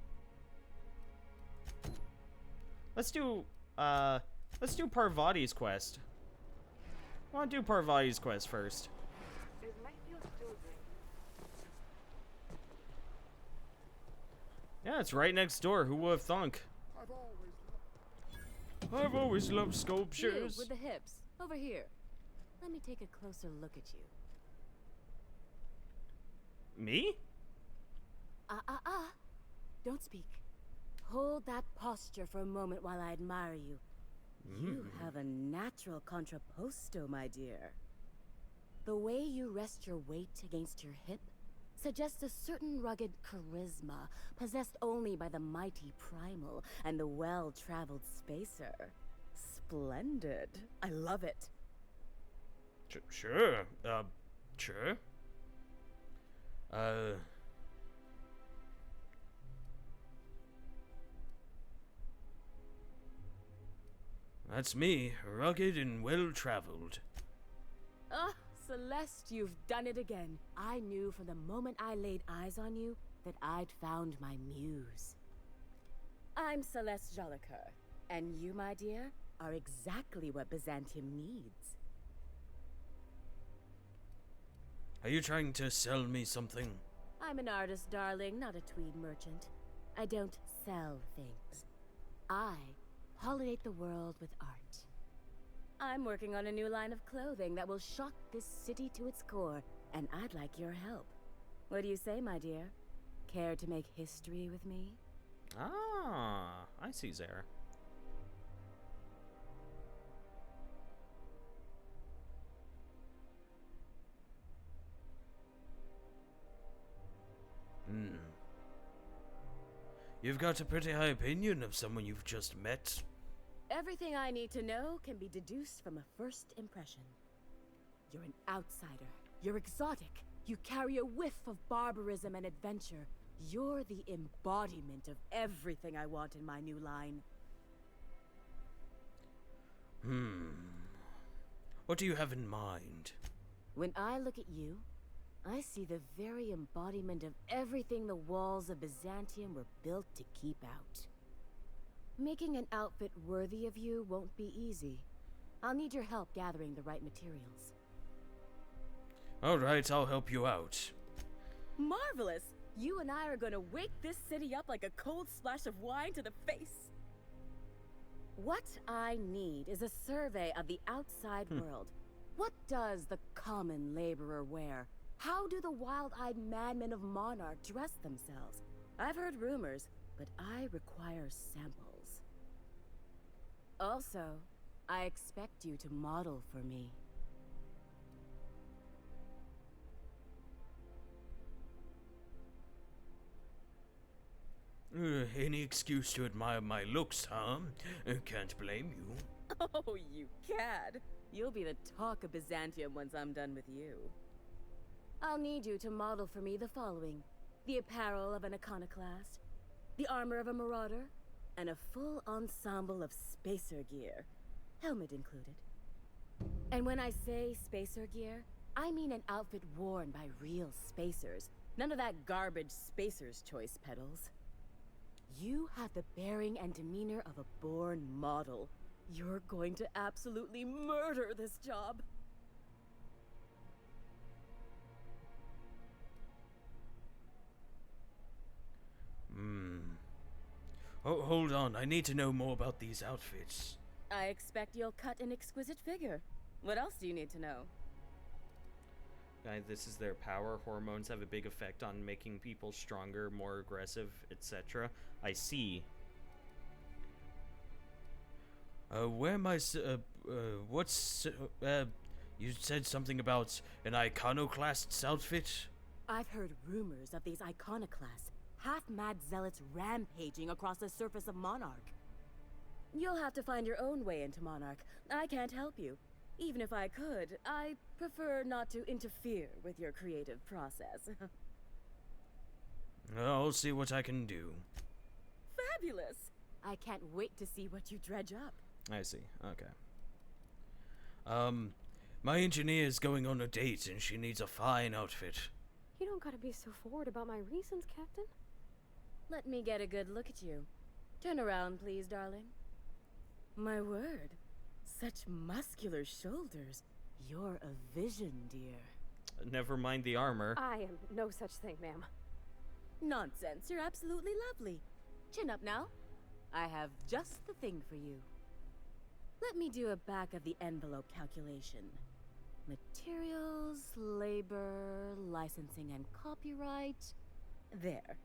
Let's do Parvati's quest. I want to do Parvati's quest first. Yeah, it's right next door. Who would have thunk? I've always loved You sculptures. with the hips. Over here. Let me take a closer look at you. Me? Don't speak. Hold that posture for a moment while I admire you. You have a natural contrapposto, my dear. The way you rest your weight against your hip suggests a certain rugged charisma possessed only by the mighty primal and the well-traveled spacer. Splendid. I love it. Sure. Sure. That's me, rugged and well-traveled. Ah, Celeste, you've done it again. I knew from the moment I laid eyes on you that I'd found my muse. I'm Celeste Jolicoeur, and you, my dear, are exactly what Byzantium needs. Are you trying to sell me something? I'm an artist, darling, not a tweed merchant. I don't sell things. I pollinate the world with art. I'm working on a new line of clothing that will shock this city to its core, and I'd like your help. What do you say, my dear? Care to make history with me? Ah, I see Zara. You've got a pretty high opinion of someone you've just met. Everything I need to know can be deduced from a first impression. You're an outsider. You're exotic. You carry a whiff of barbarism and adventure. You're the embodiment of everything I want in my new line. What do you have in mind? When I look at you, I see the very embodiment of everything the walls of Byzantium were built to keep out. Making an outfit worthy of you won't be easy. I'll need your help gathering the right materials. All right, I'll help you out. Marvelous! You and I are gonna wake this city up like a cold splash of wine to the face. What I need is a survey of the outside world. What does the common laborer wear? How do the wild-eyed madmen of Monarch dress themselves? I've heard rumors, but I require samples. Also, I expect you to model for me. Any excuse to admire my looks, huh? Can't blame you. Oh, you cad! You'll be the talk of Byzantium once I'm done with you. I'll need you to model for me the following: the apparel of an iconoclast, the armor of a marauder, and a full ensemble of spacer gear, helmet included. And when I say spacer gear, I mean an outfit worn by real spacers, none of that garbage spacer's choice pedals. You have the bearing and demeanor of a born model. You're going to absolutely murder this job. Oh, hold on, I need to know more about these outfits. I expect you'll cut an exquisite figure. What else do you need to know? Guys, this is their power. Hormones have a big effect on making people stronger, more aggressive, etc. I see. Where am I you said something about an iconoclast's outfit? I've heard rumors of these iconoclasts, half-mad zealots rampaging across the surface of Monarch. You'll have to find your own way into Monarch. I can't help you. Even if I could, I prefer not to interfere with your creative process. I'll see what I can do. Fabulous! I can't wait to see what you dredge up. I see. Okay. My engineer's going on a date and she needs a fine outfit. You don't gotta be so forward about my reasons, Captain. Let me get a good look at you. Turn around, please, darling. My word. Such muscular shoulders. You're a vision, dear. Never mind the armor. I am no such thing, ma'am. Nonsense. You're absolutely lovely. Chin up now. I have just the thing for you. Let me do a back-of-the-envelope calculation. Materials, labor, licensing and copyright. There.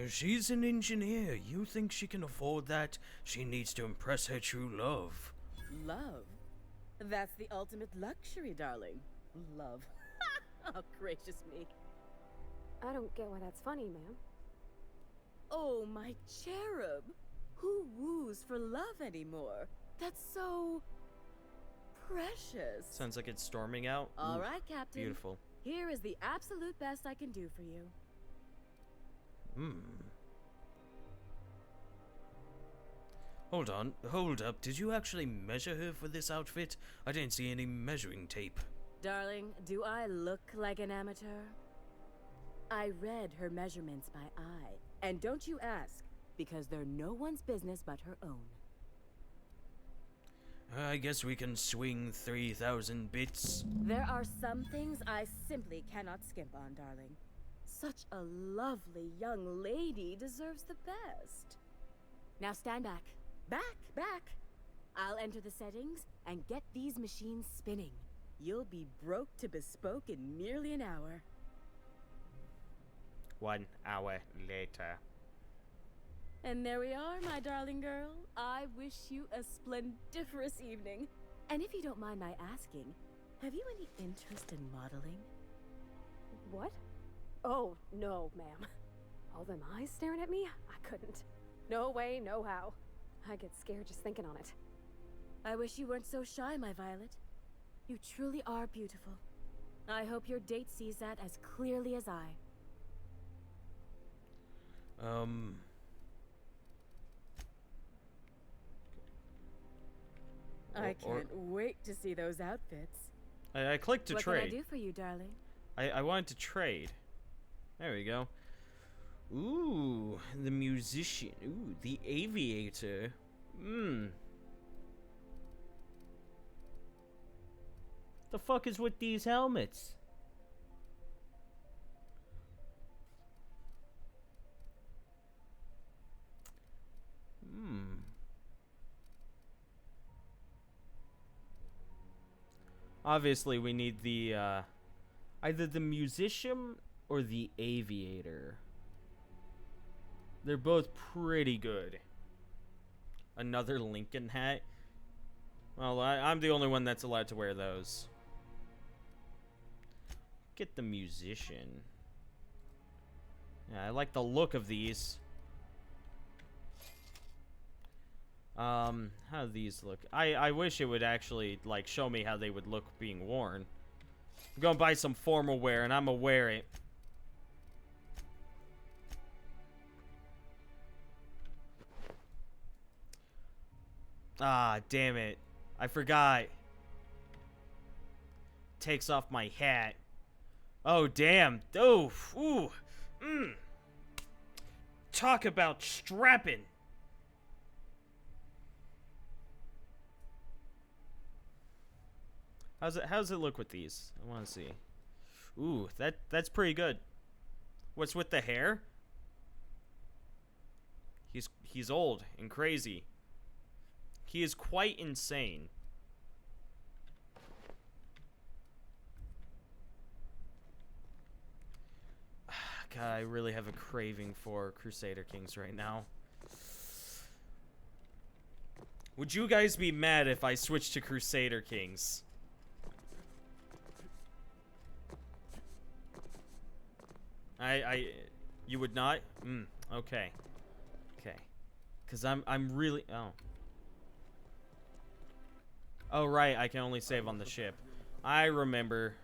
She's an engineer. You think she can afford that? She needs to impress her true love. Love? That's the ultimate luxury, darling. Love. Oh, gracious me. I don't get why that's funny, ma'am. Oh, my cherub. Who woos for love anymore? That's so... precious. Sounds like it's storming out. All right, Captain. Beautiful. Here is the absolute best I can do for you. Hold up. Did you actually measure her for this outfit? I didn't see any measuring tape. Darling, do I look like an amateur? I read her measurements by eye. And don't you ask, because they're no one's business but her own. I guess we can swing 3,000 bits. There are some things I simply cannot skimp on, darling. Such a lovely young lady deserves the best. Now stand back. Back! I'll enter the settings and get these machines spinning. You'll be broke to bespoke in merely an hour. 1 hour later. And there we are, my darling girl. I wish you a splendiferous evening. And if you don't mind my asking, have you any interest in modeling? What? Oh, no, ma'am. All them eyes staring at me? I couldn't. No way, no how. I get scared just thinking on it. I wish you weren't so shy, my Violet. You truly are beautiful. I hope your date sees that as clearly as I. I can't wait to see those outfits. I clicked to trade. What can I do for you, darling? I wanted to trade. There we go. Ooh, the musician. Ooh, the aviator. The fuck is with these helmets? Obviously, we need the, either the musician or the aviator. They're both pretty good. Another Lincoln hat. Well, I'm the only one that's allowed to wear those. Get the musician. Yeah, I like the look of these. How do these look? I wish it would actually, like, show me how they would look being worn. I'm gonna buy some formal wear, and I'm gonna wear it. Ah, damn it. I forgot. Takes off my hat. Oh, damn. Oh, ooh. Talk about strapping. How's it look with these? I want to see. Ooh, that's pretty good. What's with the hair? He's old and crazy. He is quite insane. God, I really have a craving for Crusader Kings right now. Would you guys be mad if I switched to Crusader Kings? You would not? Okay. Okay. Cause I'm really, Oh, right, I can only save on the ship. I remember.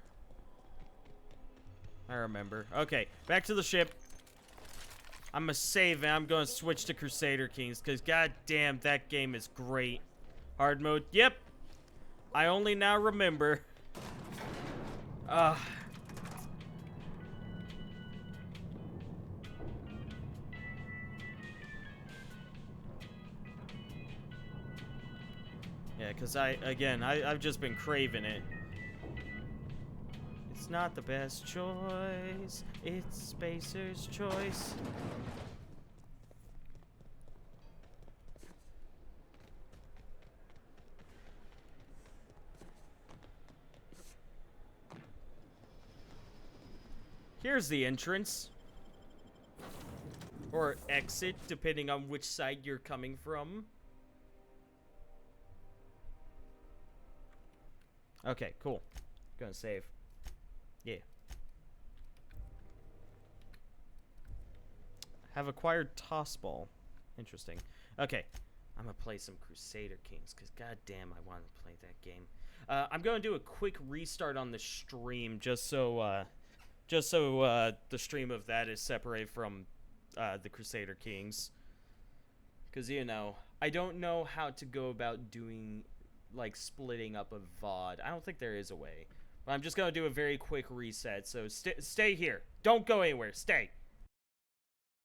Okay, back to the ship. I'm gonna save and I'm gonna switch to Crusader Kings, cause goddamn, that game is great. Hard mode, yep. I only now remember. Yeah, because I've just been craving it. It's not the best choice, it's Spacer's choice. Here's the entrance. Or exit, depending on which side you're coming from. Okay, cool. Gonna save. Yeah. Have acquired toss ball. Interesting. Okay. I'm gonna play some Crusader Kings, because goddamn, I want to play that game. I'm gonna do a quick restart on the stream, just so the stream of that is separated from the Crusader Kings. Because, you know, I don't know how to go about doing, like, splitting up a VOD. I don't think there is a way. But I'm just gonna do a very quick reset, so stay here. Don't go anywhere. Stay.